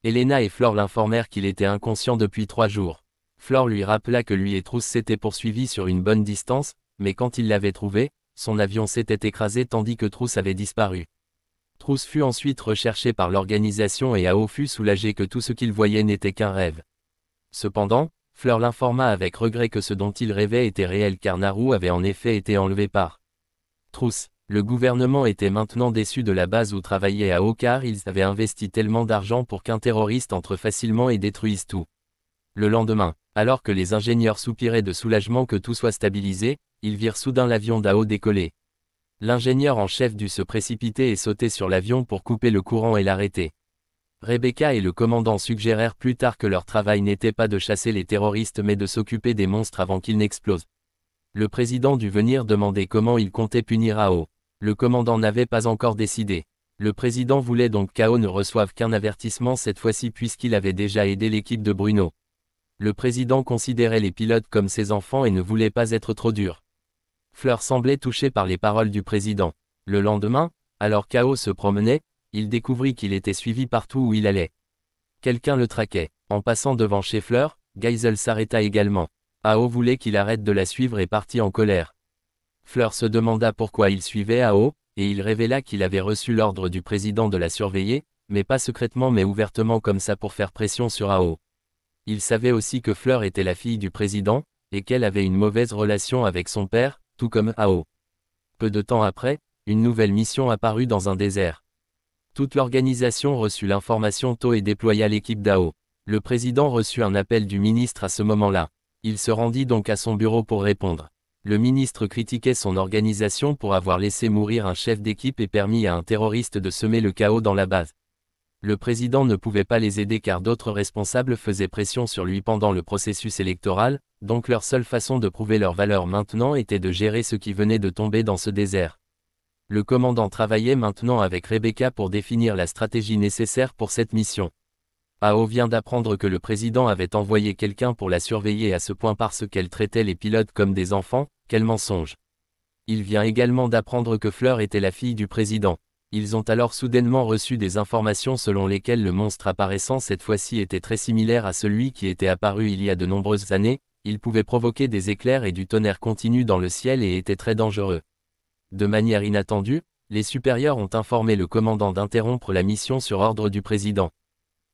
[SPEAKER 1] Elena et Flore l'informèrent qu'il était inconscient depuis 3 jours. Flore lui rappela que lui et Trousse s'étaient poursuivis sur une bonne distance, mais quand il l'avait trouvé, son avion s'était écrasé tandis que Trousse avait disparu. Trousse fut ensuite recherché par l'organisation et AO fut soulagé que tout ce qu'il voyait n'était qu'un rêve. Cependant, Fleur l'informa avec regret que ce dont il rêvait était réel car Naru avait en effet été enlevé par Trousse. Le gouvernement était maintenant déçu de la base où travaillait AO car ils avaient investi tellement d'argent pour qu'un terroriste entre facilement et détruise tout. Le lendemain, alors que les ingénieurs soupiraient de soulagement que tout soit stabilisé, ils virent soudain l'avion d'AO décoller. L'ingénieur en chef dut se précipiter et sauter sur l'avion pour couper le courant et l'arrêter. Rebecca et le commandant suggérèrent plus tard que leur travail n'était pas de chasser les terroristes mais de s'occuper des monstres avant qu'ils n'explosent. Le président dut venir demander comment il comptait punir AO. Le commandant n'avait pas encore décidé. Le président voulait donc qu'AO ne reçoive qu'un avertissement cette fois-ci puisqu'il avait déjà aidé l'équipe de Bruno. Le président considérait les pilotes comme ses enfants et ne voulait pas être trop dur. Fleur semblait touché par les paroles du président. Le lendemain, alors qu'AO se promenait, il découvrit qu'il était suivi partout où il allait. Quelqu'un le traquait. En passant devant chez Fleur, Geisel s'arrêta également. AO voulait qu'il arrête de la suivre et partit en colère. Fleur se demanda pourquoi il suivait AO, et il révéla qu'il avait reçu l'ordre du président de la surveiller, mais pas secrètement mais ouvertement comme ça pour faire pression sur AO. Il savait aussi que Fleur était la fille du président, et qu'elle avait une mauvaise relation avec son père, tout comme AO. Peu de temps après, une nouvelle mission apparut dans un désert. Toute l'organisation reçut l'information tôt et déploya l'équipe d'AO. Le président reçut un appel du ministre à ce moment-là. Il se rendit donc à son bureau pour répondre. Le ministre critiquait son organisation pour avoir laissé mourir un chef d'équipe et permis à un terroriste de semer le chaos dans la base. Le président ne pouvait pas les aider car d'autres responsables faisaient pression sur lui pendant le processus électoral, donc leur seule façon de prouver leur valeur maintenant était de gérer ce qui venait de tomber dans ce désert. Le commandant travaillait maintenant avec Rebecca pour définir la stratégie nécessaire pour cette mission. AO vient d'apprendre que le président avait envoyé quelqu'un pour la surveiller à ce point parce qu'elle traitait les pilotes comme des enfants, quel mensonge. Il vient également d'apprendre que Fleur était la fille du président. Ils ont alors soudainement reçu des informations selon lesquelles le monstre apparaissant cette fois-ci était très similaire à celui qui était apparu il y a de nombreuses années, il pouvait provoquer des éclairs et du tonnerre continu dans le ciel et était très dangereux. De manière inattendue, les supérieurs ont informé le commandant d'interrompre la mission sur ordre du président.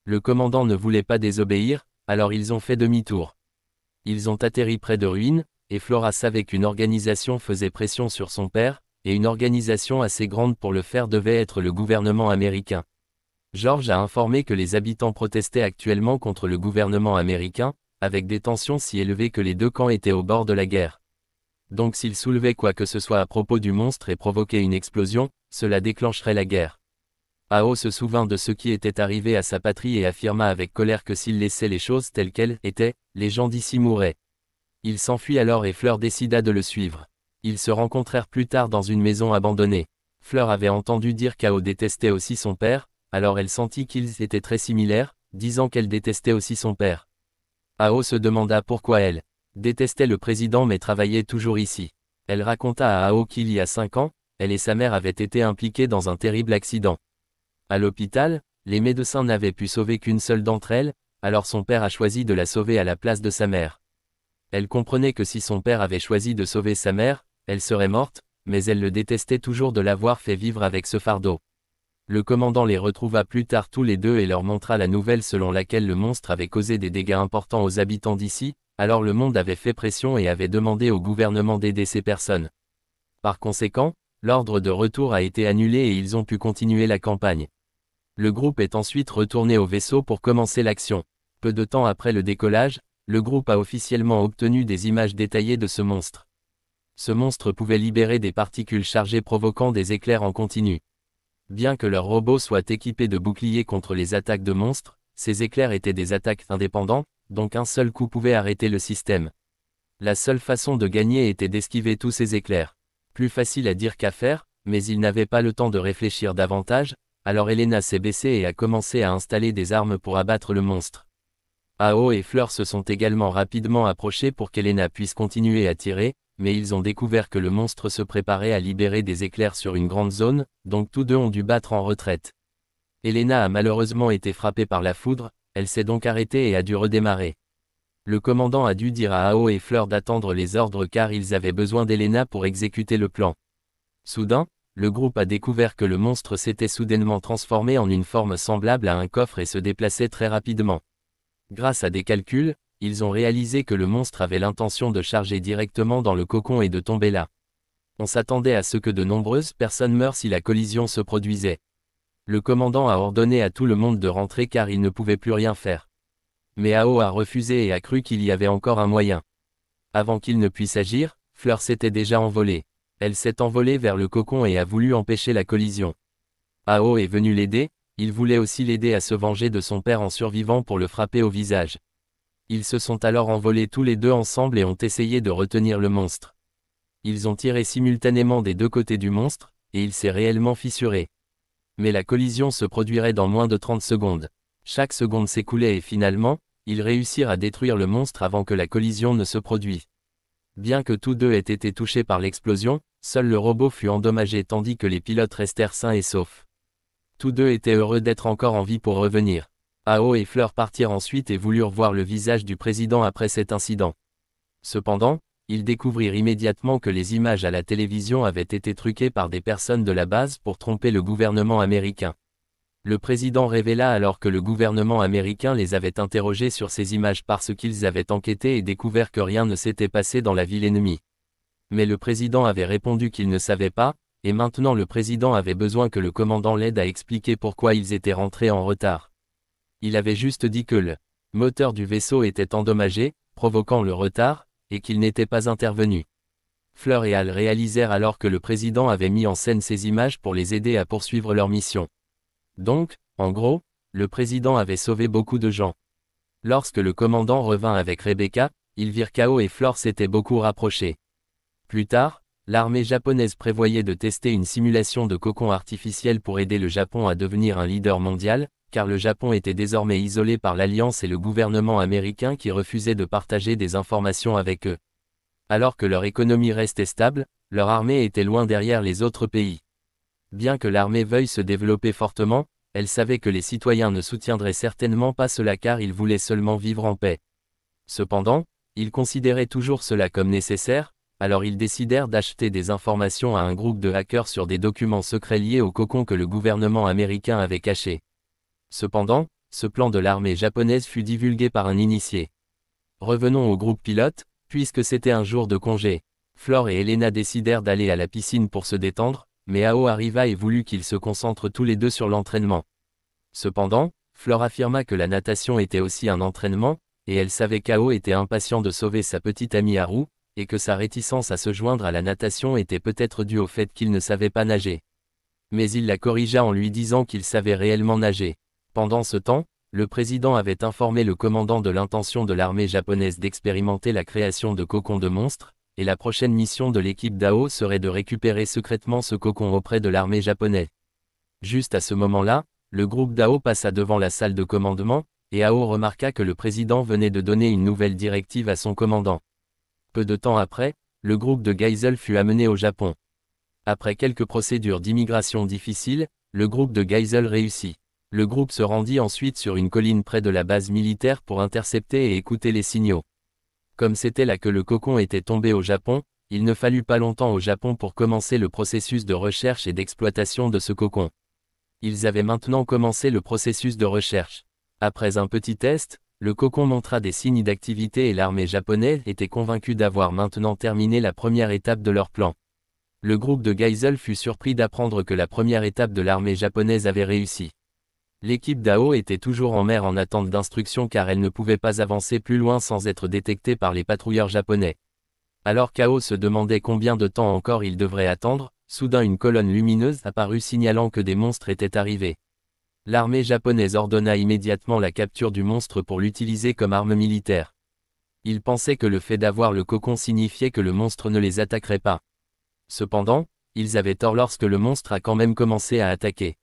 [SPEAKER 1] Le commandant ne voulait pas désobéir, alors ils ont fait demi-tour. Ils ont atterri près de ruines, et Flora savait qu'une organisation faisait pression sur son père, et une organisation assez grande pour le faire devait être le gouvernement américain. George a informé que les habitants protestaient actuellement contre le gouvernement américain, avec des tensions si élevées que les deux camps étaient au bord de la guerre. Donc s'il soulevait quoi que ce soit à propos du monstre et provoquait une explosion, cela déclencherait la guerre. AO se souvint de ce qui était arrivé à sa patrie et affirma avec colère que s'il laissait les choses telles qu'elles étaient, les gens d'ici mourraient. Il s'enfuit alors et Fleur décida de le suivre. Ils se rencontrèrent plus tard dans une maison abandonnée. Fleur avait entendu dire qu'AO détestait aussi son père, alors elle sentit qu'ils étaient très similaires, disant qu'elle détestait aussi son père. AO se demanda pourquoi elle détestait le président mais travaillait toujours ici. Elle raconta à AO qu'il y a 5 ans, elle et sa mère avaient été impliquées dans un terrible accident. À l'hôpital, les médecins n'avaient pu sauver qu'une seule d'entre elles, alors son père a choisi de la sauver à la place de sa mère. Elle comprenait que si son père avait choisi de sauver sa mère, elle serait morte, mais elle le détestait toujours de l'avoir fait vivre avec ce fardeau. Le commandant les retrouva plus tard tous les deux et leur montra la nouvelle selon laquelle le monstre avait causé des dégâts importants aux habitants d'ici, alors le monde avait fait pression et avait demandé au gouvernement d'aider ces personnes. Par conséquent, l'ordre de retour a été annulé et ils ont pu continuer la campagne. Le groupe est ensuite retourné au vaisseau pour commencer l'action. Peu de temps après le décollage, le groupe a officiellement obtenu des images détaillées de ce monstre. Ce monstre pouvait libérer des particules chargées provoquant des éclairs en continu. Bien que leur robot soit équipé de boucliers contre les attaques de monstres, ces éclairs étaient des attaques indépendantes, donc un seul coup pouvait arrêter le système. La seule façon de gagner était d'esquiver tous ces éclairs. Plus facile à dire qu'à faire, mais ils n'avaient pas le temps de réfléchir davantage, alors Elena s'est baissée et a commencé à installer des armes pour abattre le monstre. AO et Fleur se sont également rapidement approchés pour qu'Elena puisse continuer à tirer, mais ils ont découvert que le monstre se préparait à libérer des éclairs sur une grande zone, donc tous deux ont dû battre en retraite. Elena a malheureusement été frappée par la foudre, elle s'est donc arrêtée et a dû redémarrer. Le commandant a dû dire à AO et Fleur d'attendre les ordres car ils avaient besoin d'Elena pour exécuter le plan. Soudain, le groupe a découvert que le monstre s'était soudainement transformé en une forme semblable à un coffre et se déplaçait très rapidement. Grâce à des calculs, ils ont réalisé que le monstre avait l'intention de charger directement dans le cocon et de tomber là. On s'attendait à ce que de nombreuses personnes meurent si la collision se produisait. Le commandant a ordonné à tout le monde de rentrer car il ne pouvait plus rien faire. Mais AO a refusé et a cru qu'il y avait encore un moyen. Avant qu'il ne puisse agir, Fleur s'était déjà envolée. Elle s'est envolée vers le cocon et a voulu empêcher la collision. AO est venu l'aider, Il voulait aussi l'aider à se venger de son père en survivant pour le frapper au visage. Ils se sont alors envolés tous les deux ensemble et ont essayé de retenir le monstre. Ils ont tiré simultanément des deux côtés du monstre, et il s'est réellement fissuré. Mais la collision se produirait dans moins de 30 secondes. Chaque seconde s'écoulait et finalement, ils réussirent à détruire le monstre avant que la collision ne se produise. Bien que tous deux aient été touchés par l'explosion, seul le robot fut endommagé tandis que les pilotes restèrent sains et saufs. Tous deux étaient heureux d'être encore en vie pour revenir. Ao et Fleur partirent ensuite et voulurent voir le visage du président après cet incident. Cependant, ils découvrirent immédiatement que les images à la télévision avaient été truquées par des personnes de la base pour tromper le gouvernement américain. Le président révéla alors que le gouvernement américain les avait interrogés sur ces images parce qu'ils avaient enquêté et découvert que rien ne s'était passé dans la ville ennemie. Mais le président avait répondu qu'il ne savait pas, et maintenant le président avait besoin que le commandant l'aide à expliquer pourquoi ils étaient rentrés en retard. Il avait juste dit que le moteur du vaisseau était endommagé, provoquant le retard, et qu'il n'était pas intervenu. Fleur et Hal réalisèrent alors que le président avait mis en scène ces images pour les aider à poursuivre leur mission. Donc, en gros, le président avait sauvé beaucoup de gens. Lorsque le commandant revint avec Rebecca, ils virent qu'Ao et Fleur s'étaient beaucoup rapprochés. Plus tard, l'armée japonaise prévoyait de tester une simulation de cocon artificiel pour aider le Japon à devenir un leader mondial, car le Japon était désormais isolé par l'Alliance et le gouvernement américain qui refusait de partager des informations avec eux. Alors que leur économie restait stable, leur armée était loin derrière les autres pays. Bien que l'armée veuille se développer fortement, elle savait que les citoyens ne soutiendraient certainement pas cela car ils voulaient seulement vivre en paix. Cependant, ils considéraient toujours cela comme nécessaire, alors ils décidèrent d'acheter des informations à un groupe de hackers sur des documents secrets liés au cocon que le gouvernement américain avait caché. Cependant, ce plan de l'armée japonaise fut divulgué par un initié. Revenons au groupe pilote, puisque c'était un jour de congé. Fleur et Elena décidèrent d'aller à la piscine pour se détendre, mais Ao arriva et voulut qu'ils se concentrent tous les deux sur l'entraînement. Cependant, Fleur affirma que la natation était aussi un entraînement, et elle savait qu'Ao était impatient de sauver sa petite amie Haru, et que sa réticence à se joindre à la natation était peut-être due au fait qu'il ne savait pas nager. Mais il la corrigea en lui disant qu'il savait réellement nager. Pendant ce temps, le président avait informé le commandant de l'intention de l'armée japonaise d'expérimenter la création de cocons de monstres, et la prochaine mission de l'équipe d'Ao serait de récupérer secrètement ce cocon auprès de l'armée japonaise. Juste à ce moment-là, le groupe d'Ao passa devant la salle de commandement, et Ao remarqua que le président venait de donner une nouvelle directive à son commandant. Peu de temps après, le groupe de Geisel fut amené au Japon. Après quelques procédures d'immigration difficiles, le groupe de Geisel réussit. Le groupe se rendit ensuite sur une colline près de la base militaire pour intercepter et écouter les signaux. Comme c'était là que le cocon était tombé au Japon, il ne fallut pas longtemps au Japon pour commencer le processus de recherche et d'exploitation de ce cocon. Ils avaient maintenant commencé le processus de recherche. Après un petit test, le cocon montra des signes d'activité et l'armée japonaise était convaincue d'avoir maintenant terminé la première étape de leur plan. Le groupe de Geisel fut surpris d'apprendre que la première étape de l'armée japonaise avait réussi. L'équipe d'Ao était toujours en mer en attente d'instructions car elle ne pouvait pas avancer plus loin sans être détectée par les patrouilleurs japonais. Alors qu'Ao se demandait combien de temps encore il devrait attendre, soudain une colonne lumineuse apparut signalant que des monstres étaient arrivés. L'armée japonaise ordonna immédiatement la capture du monstre pour l'utiliser comme arme militaire. Ils pensaient que le fait d'avoir le cocon signifiait que le monstre ne les attaquerait pas. Cependant, ils avaient tort lorsque le monstre a quand même commencé à attaquer.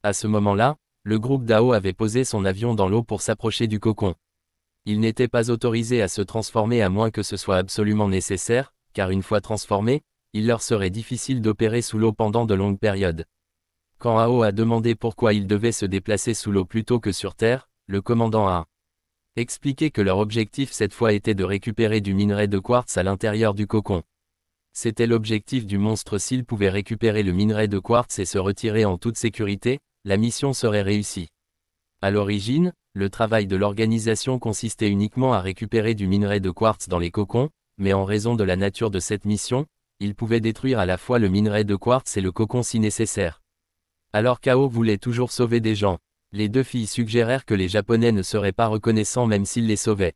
[SPEAKER 1] À ce moment-là, le groupe d'Ao avait posé son avion dans l'eau pour s'approcher du cocon. Il n'était pas autorisé à se transformer à moins que ce soit absolument nécessaire, car une fois transformé, il leur serait difficile d'opérer sous l'eau pendant de longues périodes. Quand Ao a demandé pourquoi ils devaient se déplacer sous l'eau plutôt que sur Terre, le commandant a expliqué que leur objectif cette fois était de récupérer du minerai de quartz à l'intérieur du cocon. C'était l'objectif du monstre. S'il pouvait récupérer le minerai de quartz et se retirer en toute sécurité, la mission serait réussie. À l'origine, le travail de l'organisation consistait uniquement à récupérer du minerai de quartz dans les cocons, mais en raison de la nature de cette mission, ils pouvaient détruire à la fois le minerai de quartz et le cocon si nécessaire. Alors qu'Ao voulait toujours sauver des gens, les deux filles suggérèrent que les Japonais ne seraient pas reconnaissants même s'ils les sauvaient.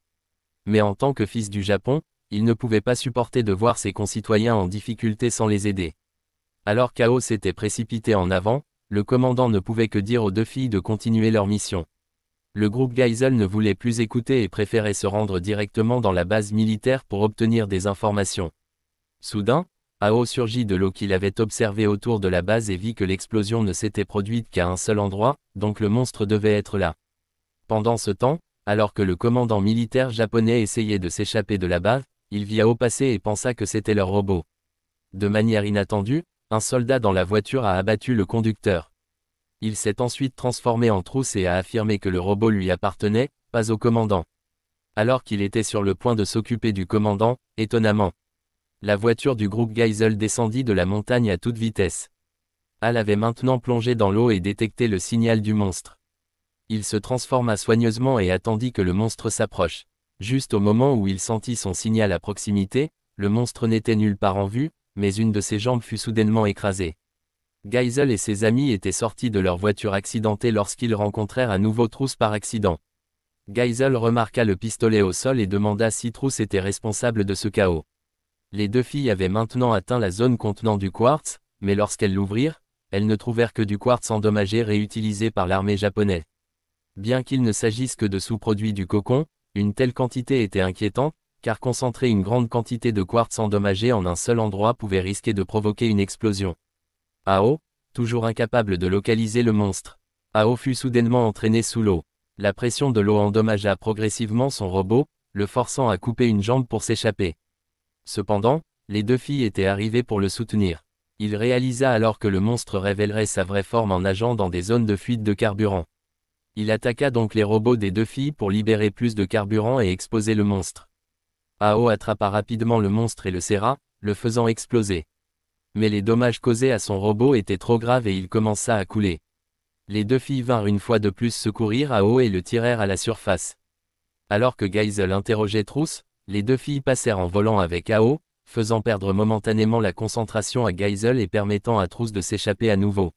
[SPEAKER 1] Mais en tant que fils du Japon, il ne pouvait pas supporter de voir ses concitoyens en difficulté sans les aider. Alors qu'Ao s'était précipité en avant, Le commandant ne pouvait que dire aux deux filles de continuer leur mission. Le groupe Geisel ne voulait plus écouter et préférait se rendre directement dans la base militaire pour obtenir des informations. Soudain, Ao surgit de l'eau qu'il avait observée autour de la base et vit que l'explosion ne s'était produite qu'à un seul endroit, donc le monstre devait être là. Pendant ce temps, alors que le commandant militaire japonais essayait de s'échapper de la base, il vit Ao passer et pensa que c'était leur robot. De manière inattendue, un soldat dans la voiture a abattu le conducteur. Il s'est ensuite transformé en trousse et a affirmé que le robot lui appartenait, pas au commandant. Alors qu'il était sur le point de s'occuper du commandant, étonnamment, la voiture du groupe Geisel descendit de la montagne à toute vitesse. Al avait maintenant plongé dans l'eau et détecté le signal du monstre. Il se transforma soigneusement et attendit que le monstre s'approche. Juste au moment où il sentit son signal à proximité, le monstre n'était nulle part en vue, mais une de ses jambes fut soudainement écrasée. Geisel et ses amis étaient sortis de leur voiture accidentée lorsqu'ils rencontrèrent à nouveau Trousse par accident. Geisel remarqua le pistolet au sol et demanda si Trousse était responsable de ce chaos. Les deux filles avaient maintenant atteint la zone contenant du quartz, mais lorsqu'elles l'ouvrirent, elles ne trouvèrent que du quartz endommagé réutilisé par l'armée japonaise. Bien qu'il ne s'agisse que de sous-produits du cocon, une telle quantité était inquiétante, car concentrer une grande quantité de quartz endommagé en un seul endroit pouvait risquer de provoquer une explosion. Ao, toujours incapable de localiser le monstre. Ao fut soudainement entraîné sous l'eau. La pression de l'eau endommagea progressivement son robot, le forçant à couper une jambe pour s'échapper. Cependant, les deux filles étaient arrivées pour le soutenir. Il réalisa alors que le monstre révélerait sa vraie forme en nageant dans des zones de fuite de carburant. Il attaqua donc les robots des deux filles pour libérer plus de carburant et exposer le monstre. Ao attrapa rapidement le monstre et le serra, le faisant exploser. Mais les dommages causés à son robot étaient trop graves et il commença à couler. Les deux filles vinrent une fois de plus secourir Ao et le tirèrent à la surface. Alors que Geisel interrogeait Trousse, les deux filles passèrent en volant avec Ao, faisant perdre momentanément la concentration à Geisel et permettant à Trousse de s'échapper à nouveau.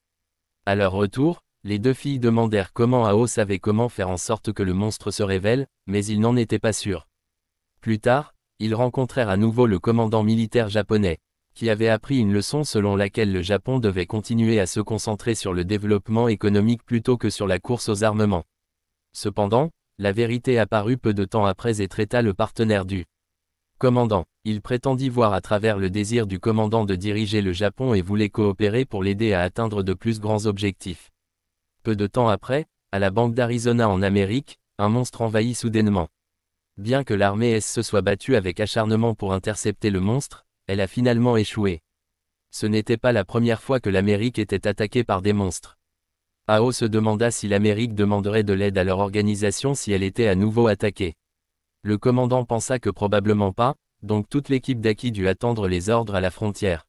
[SPEAKER 1] À leur retour, les deux filles demandèrent comment Ao savait comment faire en sorte que le monstre se révèle, mais ils n'en étaient pas sûrs. Plus tard, ils rencontrèrent à nouveau le commandant militaire japonais, qui avait appris une leçon selon laquelle le Japon devait continuer à se concentrer sur le développement économique plutôt que sur la course aux armements. Cependant, la vérité apparut peu de temps après et traita le partenaire du commandant. Il prétendit voir à travers le désir du commandant de diriger le Japon et voulait coopérer pour l'aider à atteindre de plus grands objectifs. Peu de temps après, à la banque d'Arizona en Amérique, un monstre envahit soudainement. Bien que l'armée S se soit battue avec acharnement pour intercepter le monstre, elle a finalement échoué. Ce n'était pas la première fois que l'Amérique était attaquée par des monstres. Ao se demanda si l'Amérique demanderait de l'aide à leur organisation si elle était à nouveau attaquée. Le commandant pensa que probablement pas, donc toute l'équipe d'Aki dut attendre les ordres à la frontière.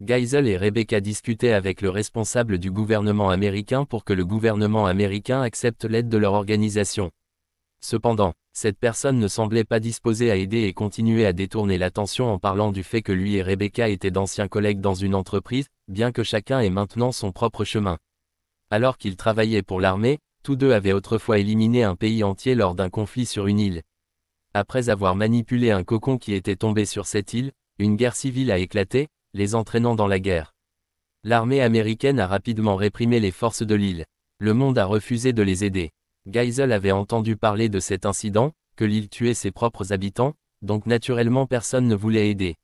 [SPEAKER 1] Geisel et Rebecca discutaient avec le responsable du gouvernement américain pour que le gouvernement américain accepte l'aide de leur organisation. Cependant, cette personne ne semblait pas disposée à aider et continuait à détourner l'attention en parlant du fait que lui et Rebecca étaient d'anciens collègues dans une entreprise, bien que chacun ait maintenant son propre chemin. Alors qu'ils travaillaient pour l'armée, tous deux avaient autrefois éliminé un pays entier lors d'un conflit sur une île. Après avoir manipulé un cocon qui était tombé sur cette île, une guerre civile a éclaté, les entraînant dans la guerre. L'armée américaine a rapidement réprimé les forces de l'île. Le monde a refusé de les aider. Geisel avait entendu parler de cet incident, que l'île tuait ses propres habitants, donc naturellement personne ne voulait aider.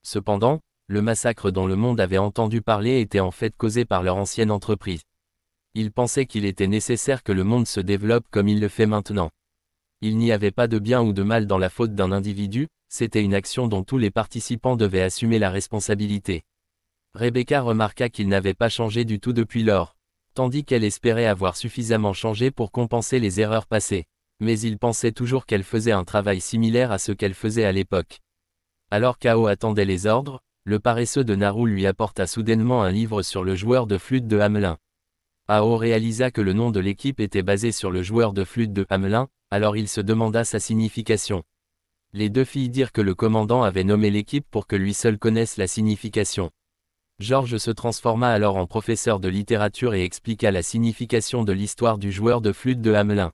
[SPEAKER 1] Cependant, le massacre dont le monde avait entendu parler était en fait causé par leur ancienne entreprise. Ils pensaient qu'il était nécessaire que le monde se développe comme il le fait maintenant. Il n'y avait pas de bien ou de mal dans la faute d'un individu, c'était une action dont tous les participants devaient assumer la responsabilité. Rebecca remarqua qu'il n'avait pas changé du tout depuis lors, tandis qu'elle espérait avoir suffisamment changé pour compenser les erreurs passées. Mais il pensait toujours qu'elle faisait un travail similaire à ce qu'elle faisait à l'époque. Alors qu'Ao attendait les ordres, le paresseux de Naru lui apporta soudainement un livre sur le joueur de flûte de Hamelin. Ao réalisa que le nom de l'équipe était basé sur le joueur de flûte de Hamelin, alors il se demanda sa signification. Les deux filles dirent que le commandant avait nommé l'équipe pour que lui seul connaisse la signification. George se transforma alors en professeur de littérature et expliqua la signification de l'histoire du joueur de flûte de Hamelin.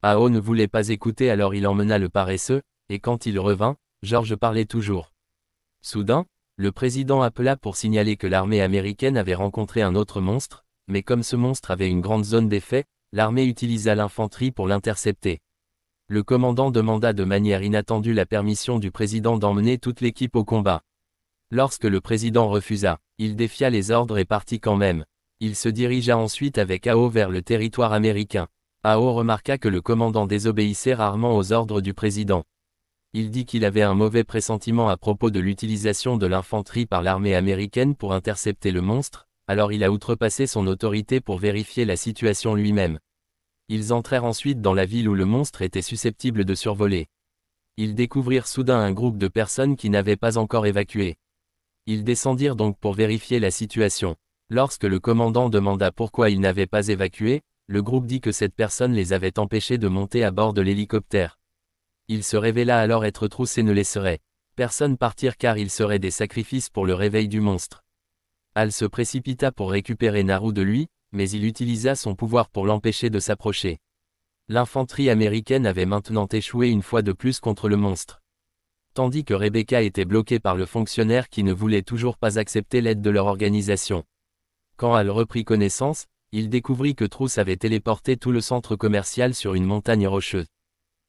[SPEAKER 1] Ao ne voulait pas écouter alors il emmena le paresseux, et quand il revint, George parlait toujours. Soudain, le président appela pour signaler que l'armée américaine avait rencontré un autre monstre, mais comme ce monstre avait une grande zone d'effet, l'armée utilisa l'infanterie pour l'intercepter. Le commandant demanda de manière inattendue la permission du président d'emmener toute l'équipe au combat. Lorsque le président refusa, il défia les ordres et partit quand même. Il se dirigea ensuite avec Ao vers le territoire américain. Ao remarqua que le commandant désobéissait rarement aux ordres du président. Il dit qu'il avait un mauvais pressentiment à propos de l'utilisation de l'infanterie par l'armée américaine pour intercepter le monstre, alors il a outrepassé son autorité pour vérifier la situation lui-même. Ils entrèrent ensuite dans la ville où le monstre était susceptible de survoler. Ils découvrirent soudain un groupe de personnes qui n'avaient pas encore évacué. Ils descendirent donc pour vérifier la situation. Lorsque le commandant demanda pourquoi ils n'avaient pas évacué, le groupe dit que cette personne les avait empêchés de monter à bord de l'hélicoptère. Il se révéla alors être Trousse et ne laisserait personne partir car ils seraient des sacrifices pour le réveil du monstre. Al se précipita pour récupérer Naru de lui, mais il utilisa son pouvoir pour l'empêcher de s'approcher. L'infanterie américaine avait maintenant échoué une fois de plus contre le monstre. Tandis que Rebecca était bloquée par le fonctionnaire qui ne voulait toujours pas accepter l'aide de leur organisation. Quand Al reprit connaissance, il découvrit que Trousse avait téléporté tout le centre commercial sur une montagne rocheuse.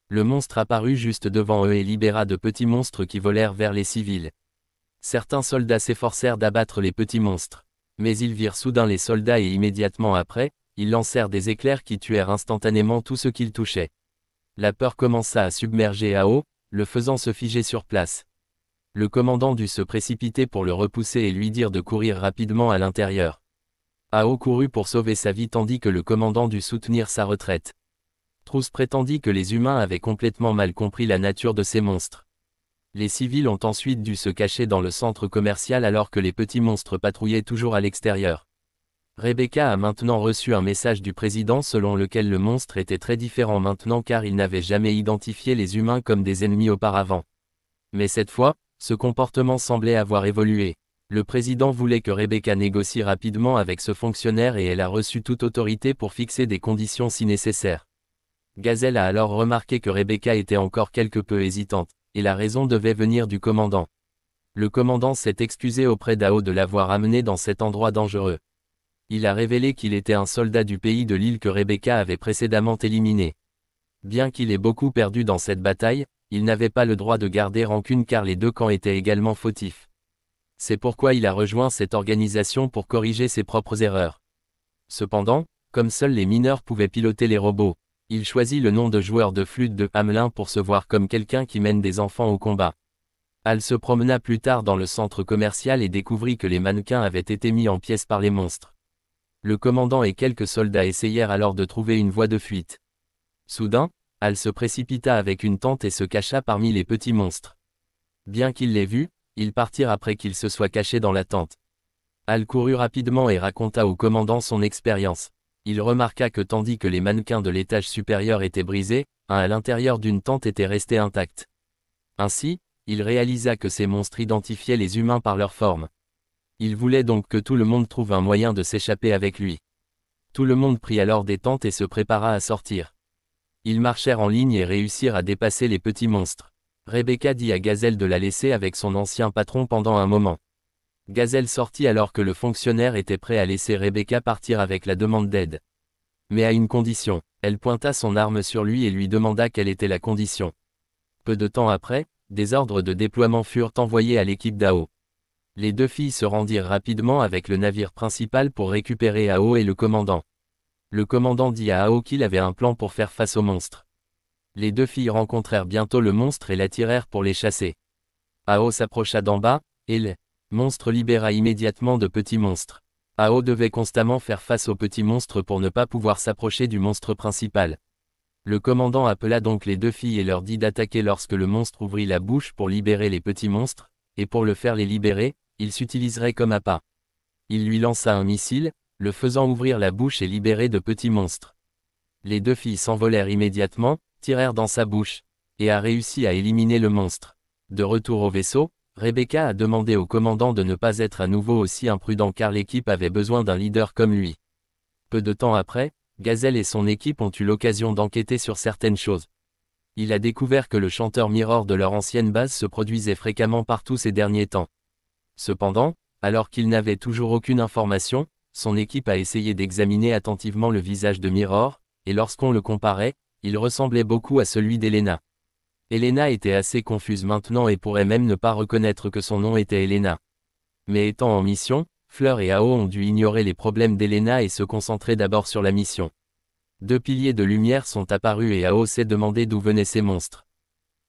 [SPEAKER 1] Le monstre apparut juste devant eux et libéra de petits monstres qui volèrent vers les civils. Certains soldats s'efforcèrent d'abattre les petits monstres. Mais ils virent soudain les soldats et immédiatement après, ils lancèrent des éclairs qui tuèrent instantanément tout ce qu'ils touchaient. La peur commença à submerger Ao, le faisant se figer sur place. Le commandant dut se précipiter pour le repousser et lui dire de courir rapidement à l'intérieur. Ao courut pour sauver sa vie tandis que le commandant dut soutenir sa retraite. Trousse prétendit que les humains avaient complètement mal compris la nature de ces monstres. Les civils ont ensuite dû se cacher dans le centre commercial alors que les petits monstres patrouillaient toujours à l'extérieur. Rebecca a maintenant reçu un message du président selon lequel le monstre était très différent maintenant car il n'avait jamais identifié les humains comme des ennemis auparavant. Mais cette fois, ce comportement semblait avoir évolué. Le président voulait que Rebecca négocie rapidement avec ce fonctionnaire et elle a reçu toute autorité pour fixer des conditions si nécessaire. Gazelle a alors remarqué que Rebecca était encore quelque peu hésitante, et la raison devait venir du commandant. Le commandant s'est excusé auprès d'Ao de l'avoir amené dans cet endroit dangereux. Il a révélé qu'il était un soldat du pays de l'île que Rebecca avait précédemment éliminé. Bien qu'il ait beaucoup perdu dans cette bataille, il n'avait pas le droit de garder rancune car les deux camps étaient également fautifs. C'est pourquoi il a rejoint cette organisation pour corriger ses propres erreurs. Cependant, comme seuls les mineurs pouvaient piloter les robots, il choisit le nom de joueur de flûte de Hamelin pour se voir comme quelqu'un qui mène des enfants au combat. Al se promena plus tard dans le centre commercial et découvrit que les mannequins avaient été mis en pièces par les monstres. Le commandant et quelques soldats essayèrent alors de trouver une voie de fuite. Soudain, Al se précipita avec une tente et se cacha parmi les petits monstres. Bien qu'ils l'aient vu, ils partirent après qu'il se soit caché dans la tente. Al courut rapidement et raconta au commandant son expérience. Il remarqua que tandis que les mannequins de l'étage supérieur étaient brisés, un à l'intérieur d'une tente était resté intact. Ainsi, il réalisa que ces monstres identifiaient les humains par leur forme. Il voulait donc que tout le monde trouve un moyen de s'échapper avec lui. Tout le monde prit alors des tentes et se prépara à sortir. Ils marchèrent en ligne et réussirent à dépasser les petits monstres. Rebecca dit à Gazelle de la laisser avec son ancien patron pendant un moment. Gazelle sortit alors que le fonctionnaire était prêt à laisser Rebecca partir avec la demande d'aide. Mais à une condition, elle pointa son arme sur lui et lui demanda quelle était la condition. Peu de temps après, des ordres de déploiement furent envoyés à l'équipe d'Ao. Les deux filles se rendirent rapidement avec le navire principal pour récupérer Ao et le commandant. Le commandant dit à Ao qu'il avait un plan pour faire face au monstre. Les deux filles rencontrèrent bientôt le monstre et l'attirèrent pour les chasser. Ao s'approcha d'en bas, et le monstre libéra immédiatement de petits monstres. Ao devait constamment faire face aux petits monstres pour ne pas pouvoir s'approcher du monstre principal. Le commandant appela donc les deux filles et leur dit d'attaquer lorsque le monstre ouvrit la bouche pour libérer les petits monstres, et pour le faire les libérer, il s'utiliserait comme appât. Il lui lança un missile, le faisant ouvrir la bouche et libérer de petits monstres. Les deux filles s'envolèrent immédiatement, tirèrent dans sa bouche, et a réussi à éliminer le monstre. De retour au vaisseau, Rebecca a demandé au commandant de ne pas être à nouveau aussi imprudent car l'équipe avait besoin d'un leader comme lui. Peu de temps après, Gazelle et son équipe ont eu l'occasion d'enquêter sur certaines choses. Il a découvert que le chanteur Mirror de leur ancienne base se produisait fréquemment partout ces derniers temps. Cependant, alors qu'il n'avait toujours aucune information, son équipe a essayé d'examiner attentivement le visage de Mirror, et lorsqu'on le comparait, il ressemblait beaucoup à celui d'Elena. Elena était assez confuse maintenant et pourrait même ne pas reconnaître que son nom était Elena. Mais étant en mission, Fleur et Ao ont dû ignorer les problèmes d'Elena et se concentrer d'abord sur la mission. Deux piliers de lumière sont apparus et Ao s'est demandé d'où venaient ces monstres.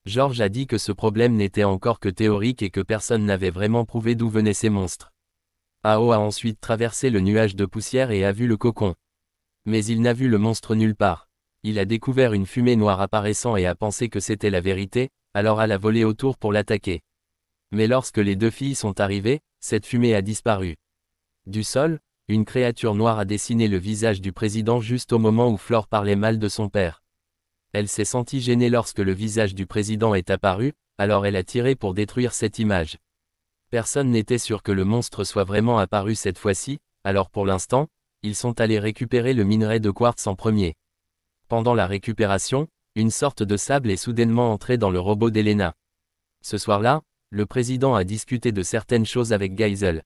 [SPEAKER 1] George a dit que ce problème n'était encore que théorique et que personne n'avait vraiment prouvé d'où venaient ces monstres. Ao a ensuite traversé le nuage de poussière et a vu le cocon. Mais il n'a vu le monstre nulle part. Il a découvert une fumée noire apparaissant et a pensé que c'était la vérité, alors elle a volé autour pour l'attaquer. Mais lorsque les deux filles sont arrivées, cette fumée a disparu. Du sol, une créature noire a dessiné le visage du président juste au moment où Flore parlait mal de son père. Elle s'est sentie gênée lorsque le visage du président est apparu, alors elle a tiré pour détruire cette image. Personne n'était sûr que le monstre soit vraiment apparu cette fois-ci, alors pour l'instant, ils sont allés récupérer le minerai de quartz en premier. Pendant la récupération, une sorte de sable est soudainement entré dans le robot d'Elena. Ce soir-là, le président a discuté de certaines choses avec Geisel.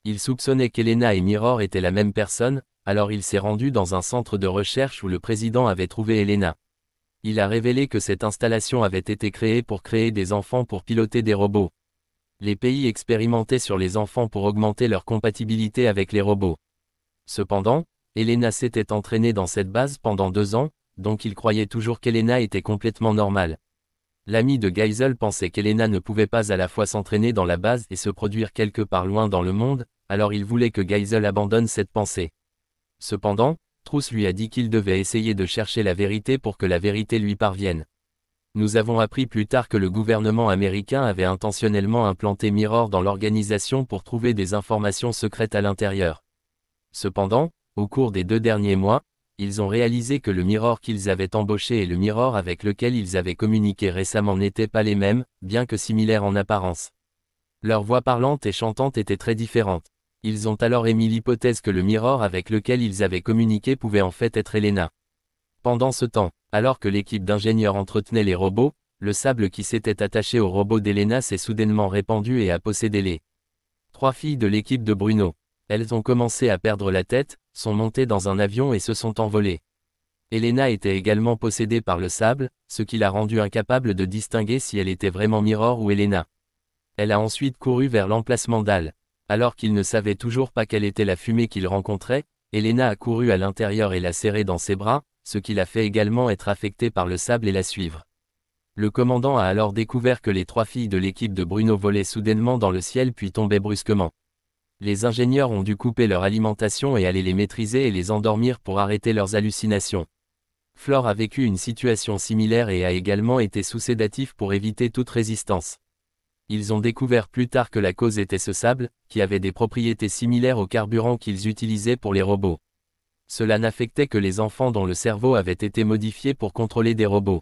[SPEAKER 1] Il soupçonnait qu'Elena et Mirror étaient la même personne, alors il s'est rendu dans un centre de recherche où le président avait trouvé Elena. Il a révélé que cette installation avait été créée pour créer des enfants pour piloter des robots. Les pays expérimentaient sur les enfants pour augmenter leur compatibilité avec les robots. Cependant, Elena s'était entraînée dans cette base pendant 2 ans, donc il croyait toujours qu'Elena était complètement normale. L'ami de Geisel pensait qu'Elena ne pouvait pas à la fois s'entraîner dans la base et se produire quelque part loin dans le monde, alors il voulait que Geisel abandonne cette pensée. Cependant, Truss lui a dit qu'il devait essayer de chercher la vérité pour que la vérité lui parvienne. Nous avons appris plus tard que le gouvernement américain avait intentionnellement implanté Mirror dans l'organisation pour trouver des informations secrètes à l'intérieur. Cependant, au cours des 2 derniers mois, ils ont réalisé que le Mirror qu'ils avaient embauché et le Mirror avec lequel ils avaient communiqué récemment n'étaient pas les mêmes, bien que similaires en apparence. Leurs voix parlantes et chantantes étaient très différentes. Ils ont alors émis l'hypothèse que le Mirror avec lequel ils avaient communiqué pouvait en fait être Elena. Pendant ce temps, alors que l'équipe d'ingénieurs entretenait les robots, le sable qui s'était attaché au robot d'Elena s'est soudainement répandu et a possédé les 3 filles de l'équipe de Bruno. Elles ont commencé à perdre la tête, sont montées dans un avion et se sont envolées. Elena était également possédée par le sable, ce qui l'a rendue incapable de distinguer si elle était vraiment Mirror ou Elena. Elle a ensuite couru vers l'emplacement d'Al. Alors qu'il ne savait toujours pas quelle était la fumée qu'il rencontrait, Elena a couru à l'intérieur et l'a serrée dans ses bras, ce qui l'a fait également être affectée par le sable et la suivre. Le commandant a alors découvert que les 3 filles de l'équipe de Bruno volaient soudainement dans le ciel puis tombaient brusquement. Les ingénieurs ont dû couper leur alimentation et aller les maîtriser et les endormir pour arrêter leurs hallucinations. Flore a vécu une situation similaire et a également été sous sédatif pour éviter toute résistance. Ils ont découvert plus tard que la cause était ce sable, qui avait des propriétés similaires au carburant qu'ils utilisaient pour les robots. Cela n'affectait que les enfants dont le cerveau avait été modifié pour contrôler des robots.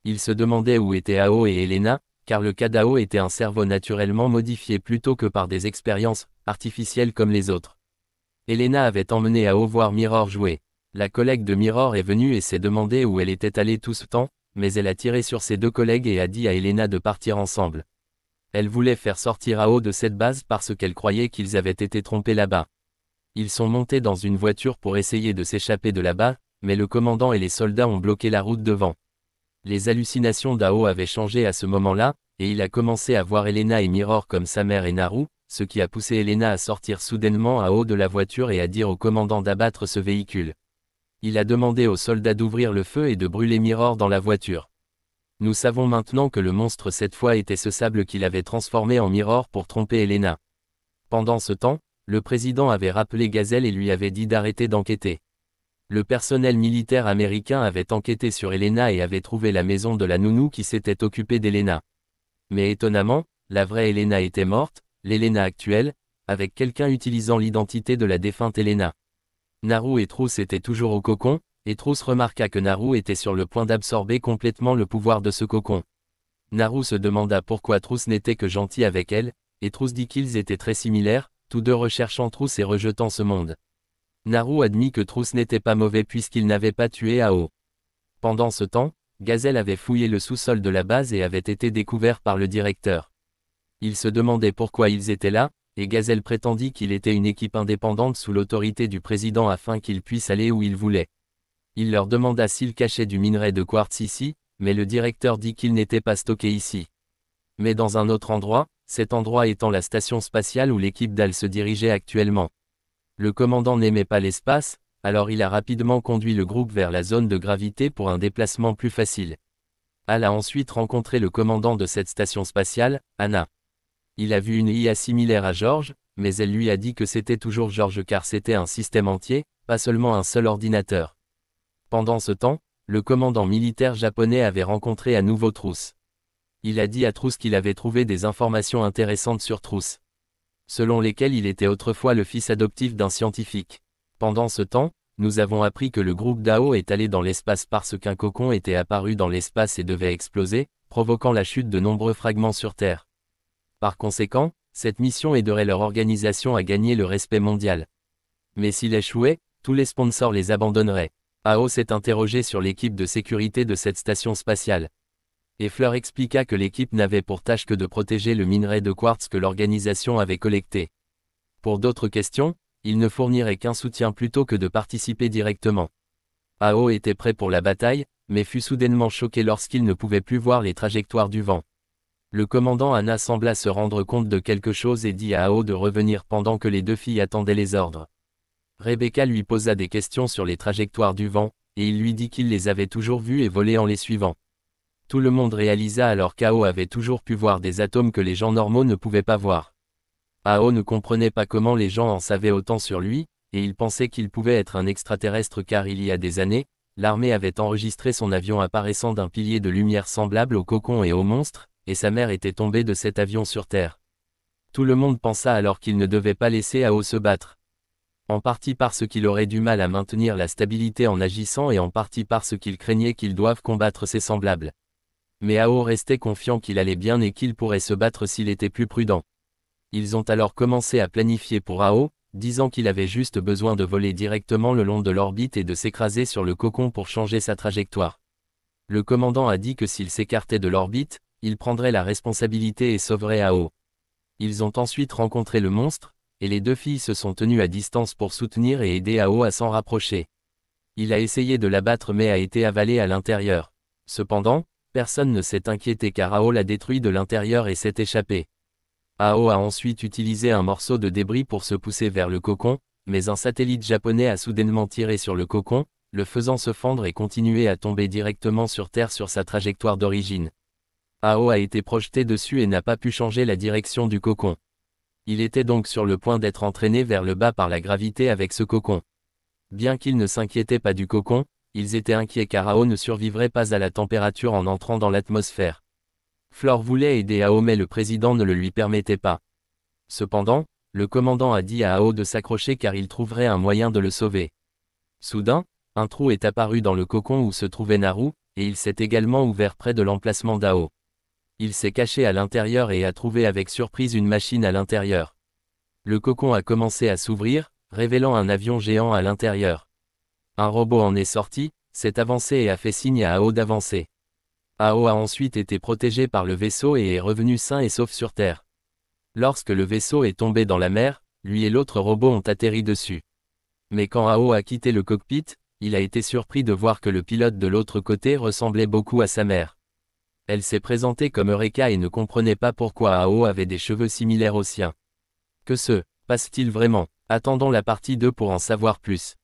[SPEAKER 1] Ils se demandaient où étaient Ao et Elena, car le cas d'Ao était un cerveau naturellement modifié plutôt que par des expériences artificielles comme les autres. Elena avait emmené Ao voir Mirror jouer. La collègue de Mirror est venue et s'est demandé où elle était allée tout ce temps, mais elle a tiré sur ses 2 collègues et a dit à Elena de partir ensemble. Elle voulait faire sortir Ao de cette base parce qu'elle croyait qu'ils avaient été trompés là-bas. Ils sont montés dans une voiture pour essayer de s'échapper de là-bas, mais le commandant et les soldats ont bloqué la route devant. Les hallucinations d'Ao avaient changé à ce moment-là, et il a commencé à voir Elena et Mirror comme sa mère et Naru, ce qui a poussé Elena à sortir soudainement Ao de la voiture et à dire au commandant d'abattre ce véhicule. Il a demandé aux soldats d'ouvrir le feu et de brûler Mirror dans la voiture. Nous savons maintenant que le monstre cette fois était ce sable qu'il avait transformé en Mirror pour tromper Elena. Pendant ce temps, le président avait rappelé Geisel et lui avait dit d'arrêter d'enquêter. Le personnel militaire américain avait enquêté sur Elena et avait trouvé la maison de la nounou qui s'était occupée d'Elena. Mais étonnamment, la vraie Elena était morte, l'Elena actuelle, avec quelqu'un utilisant l'identité de la défunte Elena. Naru et Truss étaient toujours au cocon, et Truss remarqua que Naru était sur le point d'absorber complètement le pouvoir de ce cocon. Naru se demanda pourquoi Truss n'était que gentil avec elle, et Truss dit qu'ils étaient très similaires, tous deux recherchant Truss et rejetant ce monde. Naru admit que Truss n'était pas mauvais puisqu'il n'avait pas tué Ao. Pendant ce temps, Geisel avait fouillé le sous-sol de la base et avait été découvert par le directeur. Il se demandait pourquoi ils étaient là, et Gazelle prétendit qu'il était une équipe indépendante sous l'autorité du président afin qu'il puisse aller où il voulait. Il leur demanda s'ils cachaient du minerai de quartz ici, mais le directeur dit qu'il n'était pas stocké ici. Mais dans un autre endroit, cet endroit étant la station spatiale où l'équipe d'Al se dirigeait actuellement. Le commandant n'aimait pas l'espace, alors il a rapidement conduit le groupe vers la zone de gravité pour un déplacement plus facile. Al a ensuite rencontré le commandant de cette station spatiale, Anna. Il a vu une IA similaire à George, mais elle lui a dit que c'était toujours George car c'était un système entier, pas seulement un seul ordinateur. Pendant ce temps, le commandant militaire japonais avait rencontré à nouveau Truss. Il a dit à Truss qu'il avait trouvé des informations intéressantes sur Truss, selon lesquelles il était autrefois le fils adoptif d'un scientifique. Pendant ce temps, nous avons appris que le groupe d'Ao est allé dans l'espace parce qu'un cocon était apparu dans l'espace et devait exploser, provoquant la chute de nombreux fragments sur Terre. Par conséquent, cette mission aiderait leur organisation à gagner le respect mondial. Mais s'il échouait, tous les sponsors les abandonneraient. Ao s'est interrogé sur l'équipe de sécurité de cette station spatiale. Et Fleur expliqua que l'équipe n'avait pour tâche que de protéger le minerai de quartz que l'organisation avait collecté. Pour d'autres questions, il ne fournirait qu'un soutien plutôt que de participer directement. Ao était prêt pour la bataille, mais fut soudainement choqué lorsqu'il ne pouvait plus voir les trajectoires du vent. Le commandant Anna sembla se rendre compte de quelque chose et dit à Ao de revenir pendant que les deux filles attendaient les ordres. Rebecca lui posa des questions sur les trajectoires du vent, et il lui dit qu'il les avait toujours vues et volées en les suivant. Tout le monde réalisa alors qu'Ao avait toujours pu voir des atomes que les gens normaux ne pouvaient pas voir. Ao ne comprenait pas comment les gens en savaient autant sur lui, et il pensait qu'il pouvait être un extraterrestre car il y a des années, l'armée avait enregistré son avion apparaissant d'un pilier de lumière semblable au cocon et au monstre, et sa mère était tombée de cet avion sur Terre. Tout le monde pensa alors qu'il ne devait pas laisser Ao se battre. En partie parce qu'il aurait du mal à maintenir la stabilité en agissant et en partie parce qu'il craignait qu'il doive combattre ses semblables. Mais Ao restait confiant qu'il allait bien et qu'il pourrait se battre s'il était plus prudent. Ils ont alors commencé à planifier pour Ao, disant qu'il avait juste besoin de voler directement le long de l'orbite et de s'écraser sur le cocon pour changer sa trajectoire. Le commandant a dit que s'il s'écartait de l'orbite, il prendrait la responsabilité et sauverait Ao. Ils ont ensuite rencontré le monstre, et les deux filles se sont tenues à distance pour soutenir et aider Ao à s'en rapprocher. Il a essayé de l'abattre mais a été avalé à l'intérieur. Cependant, personne ne s'est inquiété car Ao l'a détruit de l'intérieur et s'est échappé. Ao a ensuite utilisé un morceau de débris pour se pousser vers le cocon, mais un satellite japonais a soudainement tiré sur le cocon, le faisant se fendre et continuer à tomber directement sur Terre sur sa trajectoire d'origine. Ao a été projeté dessus et n'a pas pu changer la direction du cocon. Il était donc sur le point d'être entraîné vers le bas par la gravité avec ce cocon. Bien qu'ils ne s'inquiétaient pas du cocon, ils étaient inquiets car Ao ne survivrait pas à la température en entrant dans l'atmosphère. Flore voulait aider Ao mais le président ne le lui permettait pas. Cependant, le commandant a dit à Ao de s'accrocher car il trouverait un moyen de le sauver. Soudain, un trou est apparu dans le cocon où se trouvait Naru, et il s'est également ouvert près de l'emplacement d'Ao. Il s'est caché à l'intérieur et a trouvé avec surprise une machine à l'intérieur. Le cocon a commencé à s'ouvrir, révélant un avion géant à l'intérieur. Un robot en est sorti, s'est avancé et a fait signe à Ao d'avancer. Ao a ensuite été protégé par le vaisseau et est revenu sain et sauf sur Terre. Lorsque le vaisseau est tombé dans la mer, lui et l'autre robot ont atterri dessus. Mais quand Ao a quitté le cockpit, il a été surpris de voir que le pilote de l'autre côté ressemblait beaucoup à sa mère. Elle s'est présentée comme Eureka et ne comprenait pas pourquoi Ao avait des cheveux similaires aux siens. Que se passe-t-il vraiment? Attendons la partie 2 pour en savoir plus.